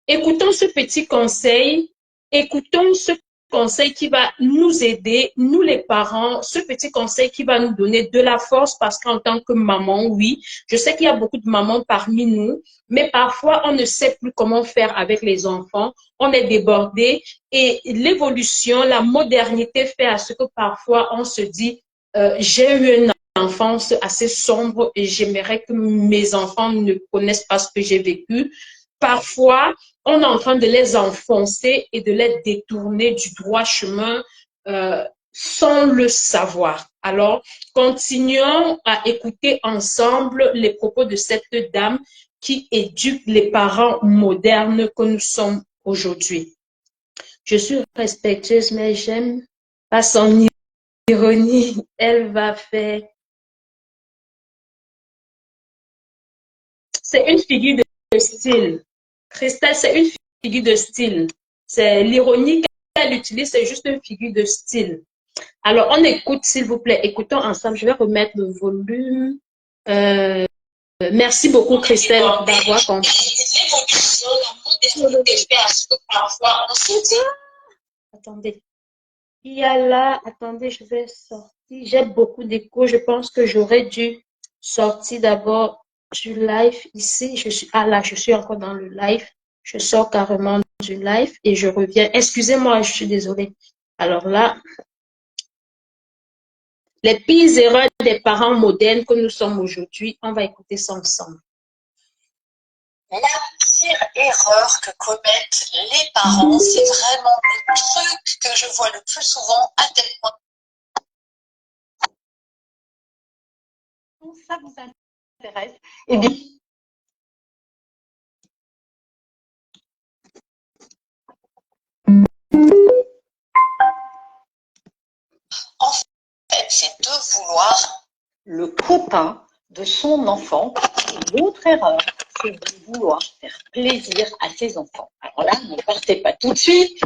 Écoutons ce petit conseil. Écoutons ce conseil qui va nous aider, nous les parents, ce petit conseil qui va nous donner de la force parce qu'en tant que maman, oui, je sais qu'il y a beaucoup de mamans parmi nous, mais parfois on ne sait plus comment faire avec les enfants, on est débordé et l'évolution, la modernité fait à ce que parfois on se dit, j'ai eu une enfance assez sombre et j'aimerais que mes enfants ne connaissent pas ce que j'ai vécu. Parfois, on est en train de les enfoncer et de les détourner du droit chemin sans le savoir. Alors, continuons à écouter ensemble les propos de cette dame qui éduque les parents modernes que nous sommes aujourd'hui. Je suis respectueuse, mais j'aime pas son ironie. Elle va faire... C'est une figure de style. Christelle, c'est une figure de style. C'est l'ironie qu'elle utilise, c'est juste une figure de style. Alors, on écoute, s'il vous plaît. Écoutons ensemble. Je vais remettre le volume. Merci beaucoup, Christelle, d'avoir compris. Attendez. Il y a là, attendez, je vais sortir. J'ai beaucoup d'écho. Je pense que j'aurais dû sortir d'abord du live ici. Là, je suis encore dans le live. Je sors carrément du live et je reviens. Excusez-moi, je suis désolée. Alors là, les pires erreurs des parents modernes que nous sommes aujourd'hui, on va écouter ça ensemble. La pire erreur que commettent les parents, c'est vraiment le truc que je vois le plus souvent à tel point. Ça vous intéresse? Eh bien, en fait, c'est de vouloir le copain de son enfant. Et l'autre erreur, que de vouloir faire plaisir à ses enfants. Alors là, ne partez pas tout de suite,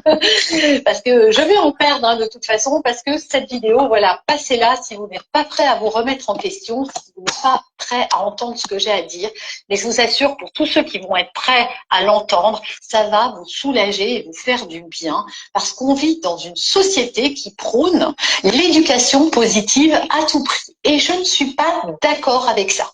parce que je vais en perdre de toute façon, parce que cette vidéo, voilà, passez-la si vous n'êtes pas prêt à vous remettre en question, si vous n'êtes pas prêt à entendre ce que j'ai à dire. Mais je vous assure, pour tous ceux qui vont être prêts à l'entendre, ça va vous soulager et vous faire du bien, parce qu'on vit dans une société qui prône l'éducation positive à tout prix. Et je ne suis pas d'accord avec ça.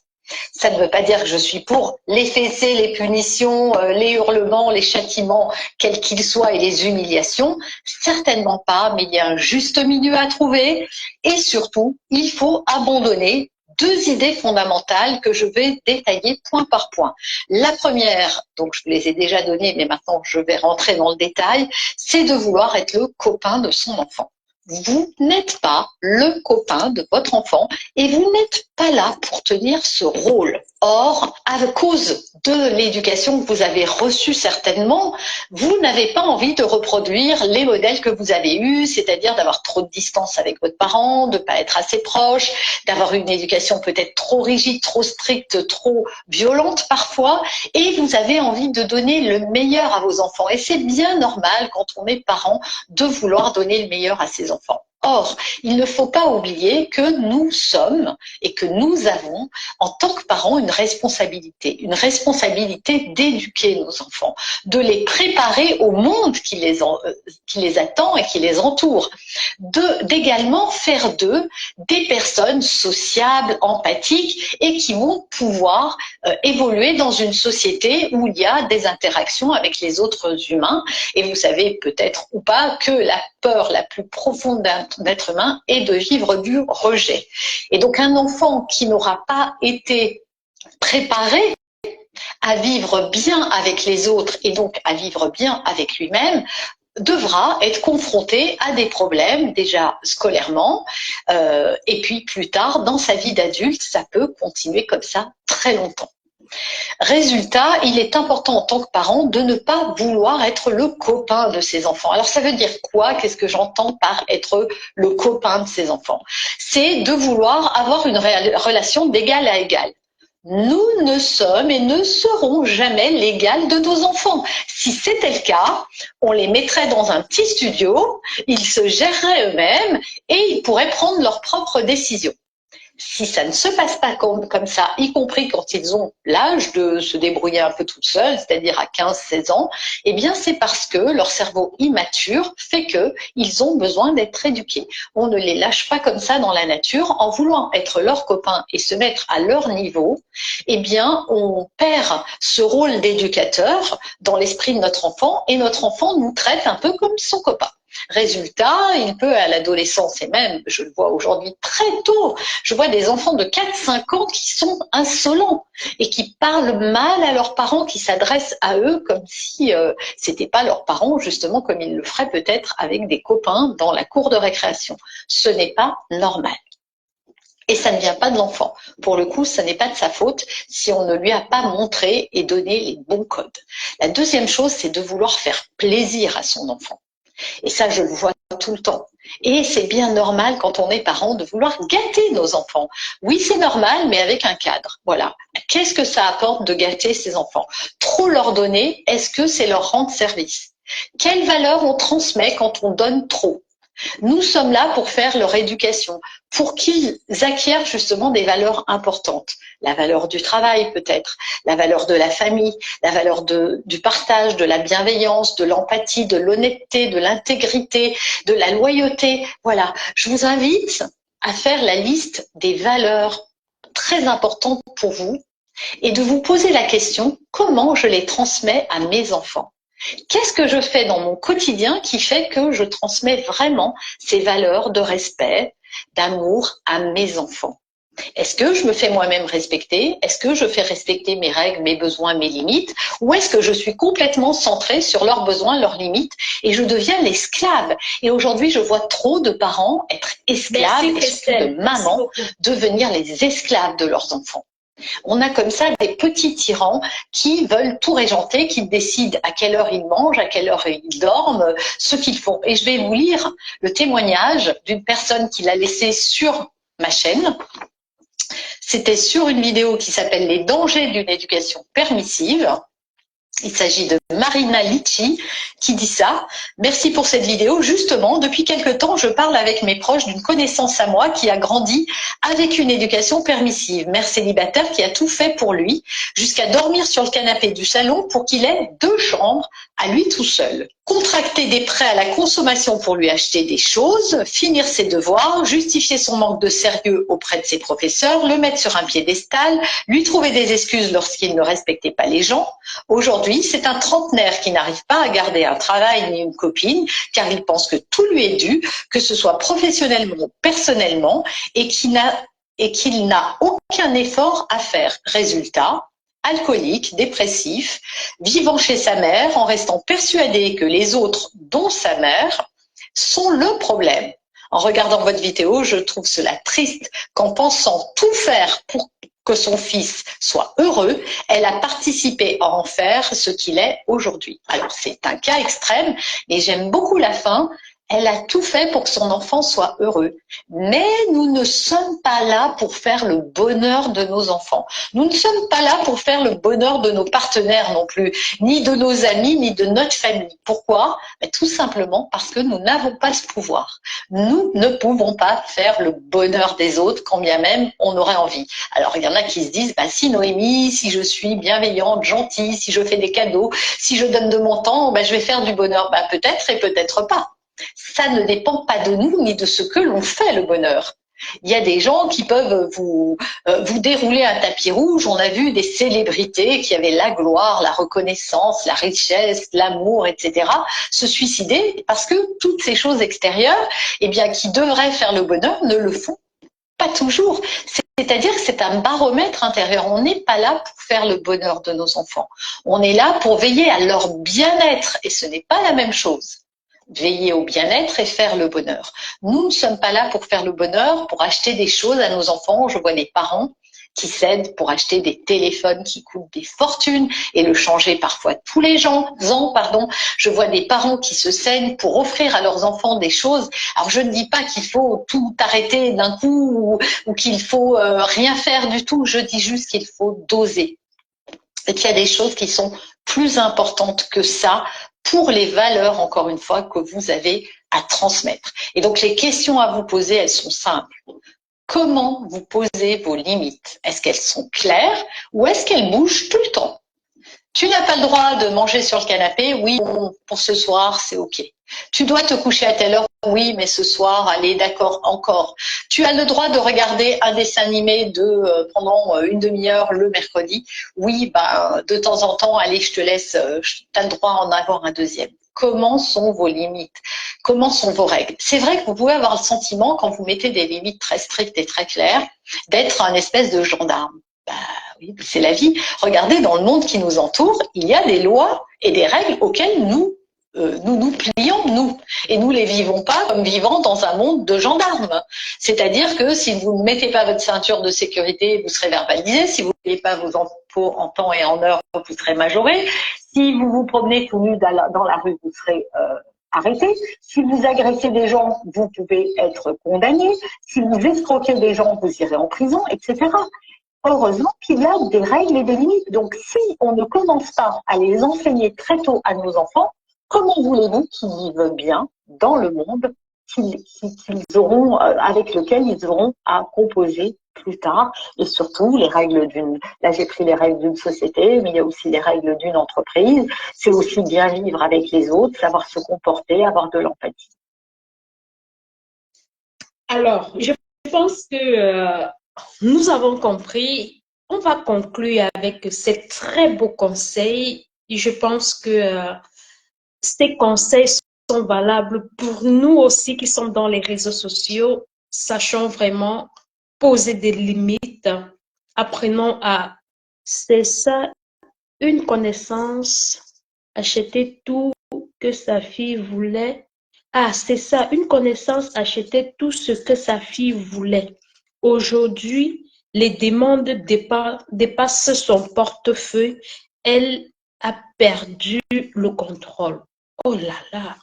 Ça ne veut pas dire que je suis pour les fessées, les punitions, les hurlements, les châtiments, quels qu'ils soient, et les humiliations. Certainement pas, mais il y a un juste milieu à trouver. Et surtout, il faut abandonner deux idées fondamentales que je vais détailler point par point. La première, donc je vous les ai déjà données, mais maintenant je vais rentrer dans le détail, c'est de vouloir être le copain de son enfant. Vous n'êtes pas le copain de votre enfant et vous n'êtes pas là pour tenir ce rôle. Or, à cause de l'éducation que vous avez reçue certainement, vous n'avez pas envie de reproduire les modèles que vous avez eus, c'est-à-dire d'avoir trop de distance avec votre parent, de ne pas être assez proche, d'avoir une éducation peut-être trop rigide, trop stricte, trop violente parfois, et vous avez envie de donner le meilleur à vos enfants. Et c'est bien normal quand on est parent de vouloir donner le meilleur à ses enfants. Or, il ne faut pas oublier que nous sommes et que nous avons, en tant que parents, une responsabilité d'éduquer nos enfants, de les préparer au monde qui les attend et qui les entoure, d'également faire d'eux des personnes sociables, empathiques et qui vont pouvoir évoluer dans une société où il y a des interactions avec les autres humains. Et vous savez peut-être ou pas que la peur la plus profonde d'être humain est de vivre du rejet. Et donc un enfant qui n'aura pas été préparé à vivre bien avec les autres et donc à vivre bien avec lui-même devra être confronté à des problèmes déjà scolairement et puis plus tard dans sa vie d'adulte, ça peut continuer comme ça très longtemps. Résultat, il est important en tant que parent de ne pas vouloir être le copain de ses enfants. Alors ça veut dire quoi? Qu'est-ce que j'entends par être le copain de ses enfants? C'est de vouloir avoir une relation d'égal à égal. Nous ne sommes et ne serons jamais l'égal de nos enfants. Si c'était le cas, on les mettrait dans un petit studio, ils se géreraient eux-mêmes et ils pourraient prendre leurs propres décisions. Si ça ne se passe pas comme ça, y compris quand ils ont l'âge de se débrouiller un peu tout seuls, c'est-à-dire à 15-16 ans, eh bien c'est parce que leur cerveau immature fait qu'ils ont besoin d'être éduqués. On ne les lâche pas comme ça dans la nature. En voulant être leurs copains et se mettre à leur niveau, eh bien on perd ce rôle d'éducateur dans l'esprit de notre enfant et notre enfant nous traite un peu comme son copain. Résultat, il peut à l'adolescence et même, je le vois aujourd'hui très tôt, je vois des enfants de 4-5 ans qui sont insolents et qui parlent mal à leurs parents, qui s'adressent à eux comme si c'était pas leurs parents, justement comme ils le feraient peut-être avec des copains dans la cour de récréation. Ce n'est pas normal. Et ça ne vient pas de l'enfant. Pour le coup, ça n'est pas de sa faute si on ne lui a pas montré et donné les bons codes. La deuxième chose, c'est de vouloir faire plaisir à son enfant. Et ça, je le vois tout le temps. Et c'est bien normal quand on est parent de vouloir gâter nos enfants. Oui, c'est normal, mais avec un cadre. Voilà. Qu'est-ce que ça apporte de gâter ses enfants? Trop leur donner, est-ce que c'est leur rendre service? Quelle valeur on transmet quand on donne trop? Nous sommes là pour faire leur éducation, pour qu'ils acquièrent justement des valeurs importantes. La valeur du travail peut-être, la valeur de la famille, la valeur du partage, de la bienveillance, de l'empathie, de l'honnêteté, de l'intégrité, de la loyauté. Voilà, je vous invite à faire la liste des valeurs très importantes pour vous et de vous poser la question, comment je les transmets à mes enfants? Qu'est-ce que je fais dans mon quotidien qui fait que je transmets vraiment ces valeurs de respect, d'amour à mes enfants? Est-ce que je me fais moi-même respecter? Est-ce que je fais respecter mes règles, mes besoins, mes limites? Ou est-ce que je suis complètement centrée sur leurs besoins, leurs limites et je deviens l'esclave? Et aujourd'hui, je vois trop de parents être esclaves et surtout de mamans devenir les esclaves de leurs enfants. On a comme ça des petits tyrans qui veulent tout régenter, qui décident à quelle heure ils mangent, à quelle heure ils dorment, ce qu'ils font. Et je vais vous lire le témoignage d'une personne qui l'a laissé sur ma chaîne. C'était sur une vidéo qui s'appelle Les dangers d'une éducation permissive. Il s'agit de Marina Litchi qui dit ça. Merci pour cette vidéo. Justement, depuis quelque temps, je parle avec mes proches d'une connaissance à moi qui a grandi avec une éducation permissive. Mère célibataire qui a tout fait pour lui, jusqu'à dormir sur le canapé du salon pour qu'il ait 2 chambres à lui tout seul. Contracter des prêts à la consommation pour lui acheter des choses, finir ses devoirs, justifier son manque de sérieux auprès de ses professeurs, le mettre sur un piédestal, lui trouver des excuses lorsqu'il ne respectait pas les gens. Aujourd'hui, c'est un trentenaire qui n'arrive pas à garder un travail ni une copine, car il pense que tout lui est dû, que ce soit professionnellement ou personnellement, et qu'il n'a aucun effort à faire. Résultat, alcoolique, dépressif, vivant chez sa mère en restant persuadé que les autres, dont sa mère, sont le problème. En regardant votre vidéo, je trouve cela triste qu'en pensant tout faire pour que son fils soit heureux, elle a participé à en faire ce qu'il est aujourd'hui. Alors c'est un cas extrême, mais j'aime beaucoup la fin. Elle a tout fait pour que son enfant soit heureux. Mais nous ne sommes pas là pour faire le bonheur de nos enfants. Nous ne sommes pas là pour faire le bonheur de nos partenaires non plus, ni de nos amis, ni de notre famille. Pourquoi? Tout simplement parce que nous n'avons pas ce pouvoir. Nous ne pouvons pas faire le bonheur des autres, quand bien même on aurait envie. Alors il y en a qui se disent, si Noémie, si je suis bienveillante, gentille, si je fais des cadeaux, si je donne de mon temps, je vais faire du bonheur. Peut-être et peut-être pas. Ça ne dépend pas de nous ni de ce que l'on fait, le bonheur. Il y a des gens qui peuvent vous dérouler un tapis rouge. On a vu des célébrités qui avaient la gloire, la reconnaissance, la richesse, l'amour, etc., se suicider parce que toutes ces choses extérieures, qui devraient faire le bonheur, ne le font pas toujours. C'est-à-dire que c'est un baromètre intérieur. On n'est pas là pour faire le bonheur de nos enfants. On est là pour veiller à leur bien-être et ce n'est pas la même chose. Veiller au bien-être et faire le bonheur. Nous ne sommes pas là pour faire le bonheur, pour acheter des choses à nos enfants. Je vois des parents qui s'aident pour acheter des téléphones qui coûtent des fortunes et le changer parfois tous les ans. Je vois des parents qui se saignent pour offrir à leurs enfants des choses. Alors je ne dis pas qu'il faut tout arrêter d'un coup ou qu'il faut rien faire du tout. Je dis juste qu'il faut doser. Et qu'il y a des choses qui sont plus importantes que ça pour les valeurs, encore une fois, que vous avez à transmettre. Et donc, les questions à vous poser, elles sont simples. Comment vous posez vos limites? Est-ce qu'elles sont claires ou est-ce qu'elles bougent tout le temps? Tu n'as pas le droit de manger sur le canapé. Oui, pour ce soir, c'est OK. Tu dois te coucher à telle heure. Oui, mais ce soir, allez, d'accord, encore. Tu as le droit de regarder un dessin animé pendant une demi-heure le mercredi. Oui, de temps en temps, allez, je te laisse, tu as le droit d'en avoir un deuxième. Comment sont vos limites? Comment sont vos règles? C'est vrai que vous pouvez avoir le sentiment, quand vous mettez des limites très strictes et très claires, d'être un espèce de gendarme. Oui, c'est la vie. Regardez, dans le monde qui nous entoure, il y a des lois et des règles auxquelles nous plions, nous. Et nous les vivons pas comme vivant dans un monde de gendarmes. C'est-à-dire que si vous ne mettez pas votre ceinture de sécurité, vous serez verbalisé. Si vous ne payez pas vos impôts en temps et en heure, vous serez majoré. Si vous vous promenez tout nu dans la rue, vous serez arrêté. Si vous agressez des gens, vous pouvez être condamné. Si vous escroquez des gens, vous irez en prison, etc. Heureusement qu'il y a des règles et des limites. Donc, si on ne commence pas à les enseigner très tôt à nos enfants, comment voulez-vous qu'ils vivent bien dans le monde avec lequel ils auront à composer plus tard? Et surtout, les règles là j'ai pris les règles d'une société, mais il y a aussi les règles d'une entreprise. C'est aussi bien vivre avec les autres, savoir se comporter, avoir de l'empathie. Alors, je pense que nous avons compris. On va conclure avec ces très beaux conseils. Et je pense que ces conseils sont valables pour nous aussi qui sommes dans les réseaux sociaux. Sachons vraiment poser des limites. Apprenons à, c'est ça, une connaissance, acheter tout que sa fille voulait. Ah, c'est ça, une connaissance, acheter tout ce que sa fille voulait. Aujourd'hui, les demandes dépassent son portefeuille. Elle a perdu le contrôle. Oh là là,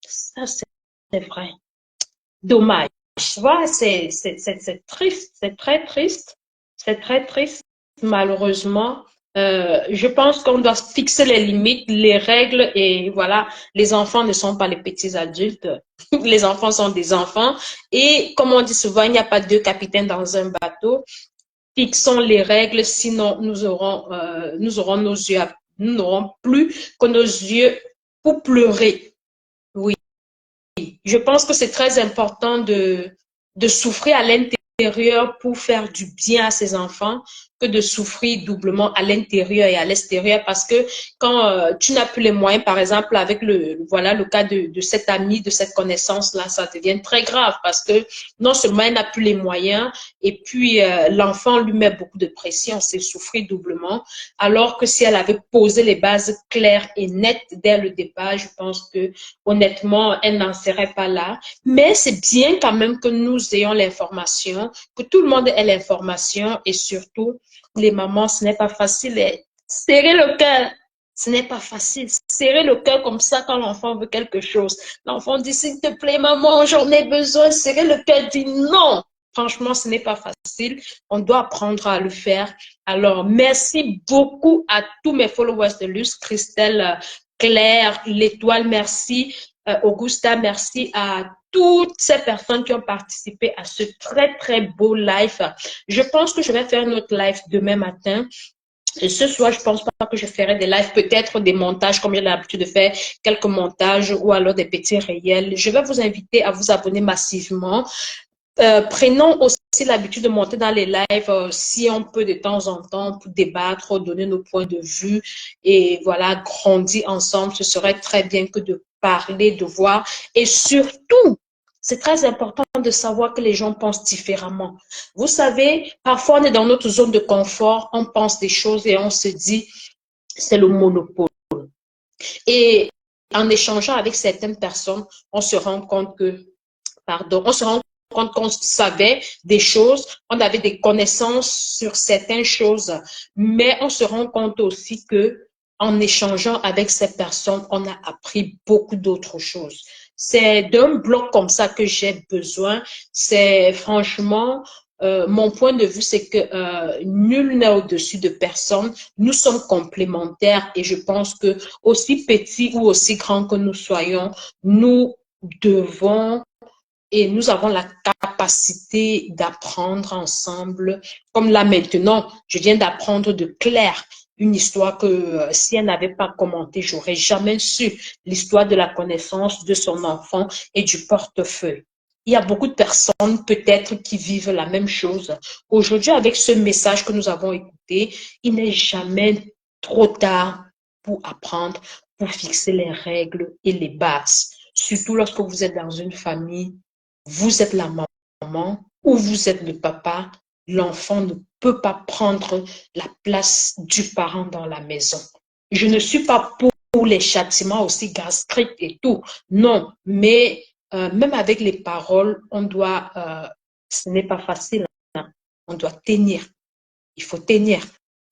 ça c'est vrai. Dommage. Tu vois, c'est triste, c'est très triste. C'est très triste, malheureusement. Je pense qu'on doit fixer les limites, les règles et voilà, les enfants ne sont pas les petits adultes. Les enfants sont des enfants et comme on dit souvent, il n'y a pas deux capitaines dans un bateau. Fixons les règles, sinon nous aurons nos yeux, nous n'aurons plus que nos yeux pour pleurer. Oui. Je pense que c'est très important de souffrir à l'intérieur pour faire du bien à ses enfants que de souffrir doublement à l'intérieur et à l'extérieur parce que quand tu n'as plus les moyens, par exemple, avec voilà, le cas de cet ami, de cette connaissance-là, ça devient très grave parce que non seulement elle n'a plus les moyens et puis l'enfant lui met beaucoup de pression, c'est souffrir doublement. Alors que si elle avait posé les bases claires et nettes dès le départ, je pense que honnêtement, elle n'en serait pas là. Mais c'est bien quand même que nous ayons l'information, que tout le monde ait l'information et surtout, les mamans, ce n'est pas facile. Serrer le cœur, ce n'est pas facile. Serrer le cœur comme ça quand l'enfant veut quelque chose. L'enfant dit, s'il te plaît, maman, j'en ai besoin. Serrer le cœur dit non. Franchement, ce n'est pas facile. On doit apprendre à le faire. Alors, merci beaucoup à tous mes followers de Luce, Christelle, Claire, l'Étoile, merci. Augusta, merci à toutes ces personnes qui ont participé à ce très, très beau live. Je pense que je vais faire un autre live demain matin. Et ce soir, je pense pas que je ferai des lives, peut-être des montages, comme j'ai l'habitude de faire, quelques montages ou alors des petits réels. Je vais vous inviter à vous abonner massivement. Prenons aussi l'habitude de monter dans les lives si on peut de temps en temps pour débattre, donner nos points de vue et voilà, grandir ensemble. Ce serait très bien que de parler, de voir et surtout, c'est très important de savoir que les gens pensent différemment. Vous savez, parfois on est dans notre zone de confort, on pense des choses et on se dit c'est le monopole. Et en échangeant avec certaines personnes, on se rend compte que, pardon, on se rend compte qu'on savait des choses, on avait des connaissances sur certaines choses, mais on se rend compte aussi que en échangeant avec ces personnes, on a appris beaucoup d'autres choses. C'est d'un bloc comme ça que j'ai besoin. C'est franchement, mon point de vue, c'est que nul n'est au-dessus de personne. Nous sommes complémentaires et je pense que aussi petits ou aussi grands que nous soyons, nous devons et nous avons la capacité d'apprendre ensemble. Comme là maintenant, je viens d'apprendre de Claire une histoire que si elle n'avait pas commenté, j'aurais jamais su l'histoire de la connaissance de son enfant et du portefeuille. Il y a beaucoup de personnes peut-être qui vivent la même chose. Aujourd'hui, avec ce message que nous avons écouté, il n'est jamais trop tard pour apprendre, pour fixer les règles et les bases. Surtout lorsque vous êtes dans une famille, vous êtes la maman ou vous êtes le papa, l'enfant ne peut pas prendre la place du parent dans la maison. Je ne suis pas pour les châtiments aussi gastriques et tout, non, mais même avec les paroles, on doit, ce n'est pas facile, hein, on doit tenir, il faut tenir.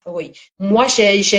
Oui, moi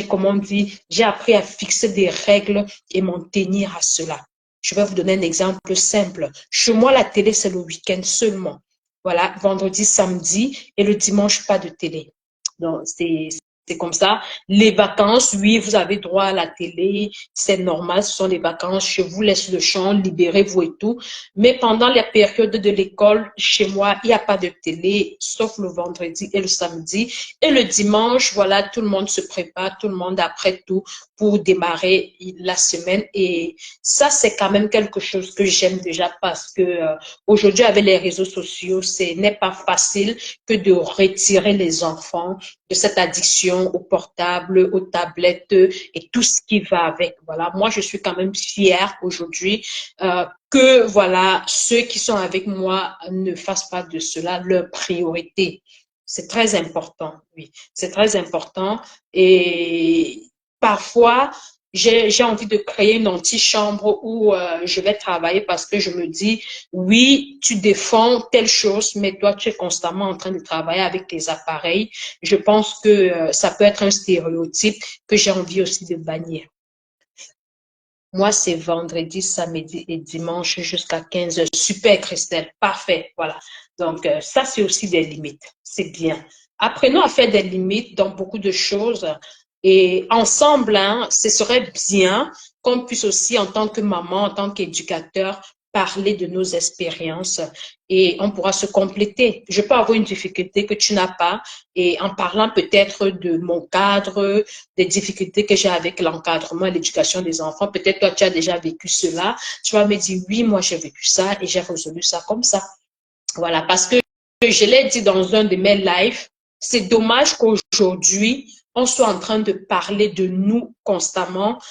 comme on dit, j'ai appris à fixer des règles et m'en tenir à cela. Je vais vous donner un exemple simple. Chez moi, la télé, c'est le week-end seulement. Voilà, vendredi, samedi et le dimanche, pas de télé. Donc, c'est comme ça. Les vacances, oui, vous avez droit à la télé, c'est normal, ce sont les vacances. Je vous laisse le champ, libérez-vous et tout. Mais pendant la période de l'école, chez moi, il n'y a pas de télé, sauf le vendredi et le samedi. Et le dimanche, voilà, tout le monde se prépare, tout le monde après tout pour démarrer la semaine. Et ça, c'est quand même quelque chose que j'aime déjà parce que aujourd'hui, avec les réseaux sociaux, ce n'est pas facile que de retirer les enfants de cette addiction au portable, aux tablettes et tout ce qui va avec. Voilà, moi, je suis quand même fière aujourd'hui que voilà, ceux qui sont avec moi ne fassent pas de cela leur priorité. C'est très important, oui, c'est très important. Et parfois, j'ai envie de créer une antichambre où je vais travailler parce que je me dis, oui, tu défends telle chose, mais toi, tu es constamment en train de travailler avec tes appareils. Je pense que ça peut être un stéréotype que j'ai envie aussi de bannir. Moi, c'est vendredi, samedi et dimanche jusqu'à 15 heures. Super, Christelle. Parfait. Voilà. Donc, ça, c'est aussi des limites. C'est bien. apprenons à faire des limites dans beaucoup de choses. Et ensemble, hein, ce serait bien qu'on puisse aussi, en tant que maman, en tant qu'éducateur, parler de nos expériences et on pourra se compléter. Je peux avoir une difficulté que tu n'as pas et en parlant peut-être de mon cadre, des difficultés que j'ai avec l'encadrement et l'éducation des enfants, peut-être toi tu as déjà vécu cela, tu vas me dire oui, moi j'ai vécu ça et j'ai résolu ça comme ça. Voilà, parce que je l'ai dit dans un de mes lives, c'est dommage qu'aujourd'hui, on soit en train de parler de nous constamment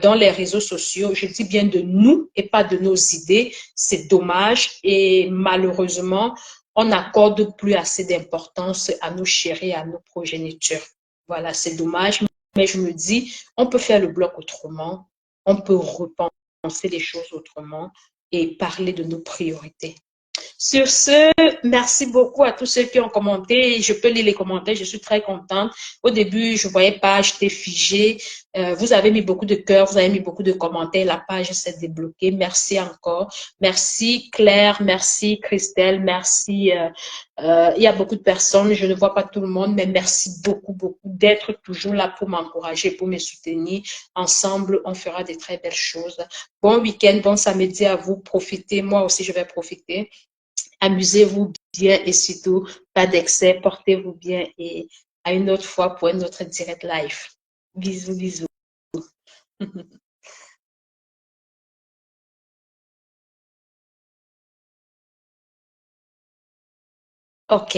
dans les réseaux sociaux. Je dis bien de nous et pas de nos idées. C'est dommage et malheureusement, on n'accorde plus assez d'importance à nos chéris, à nos progénitures. Voilà, c'est dommage, mais je me dis, on peut faire le bloc autrement, on peut repenser les choses autrement et parler de nos priorités. Sur ce, merci beaucoup à tous ceux qui ont commenté. Je peux lire les commentaires, je suis très contente. Au début, je ne voyais pas, j'étais figée. Vous avez mis beaucoup de cœurs, vous avez mis beaucoup de commentaires. La page s'est débloquée. Merci encore. Merci Claire, merci Christelle, merci. Il y a beaucoup de personnes, je ne vois pas tout le monde, mais merci beaucoup, beaucoup d'être toujours là pour m'encourager, pour me soutenir. Ensemble, on fera de très belles choses. Bon week-end, bon samedi à vous. Profitez, moi aussi je vais profiter. Amusez-vous bien et surtout, pas d'excès, portez-vous bien et à une autre fois pour un autre direct live. Bisous, bisous. OK.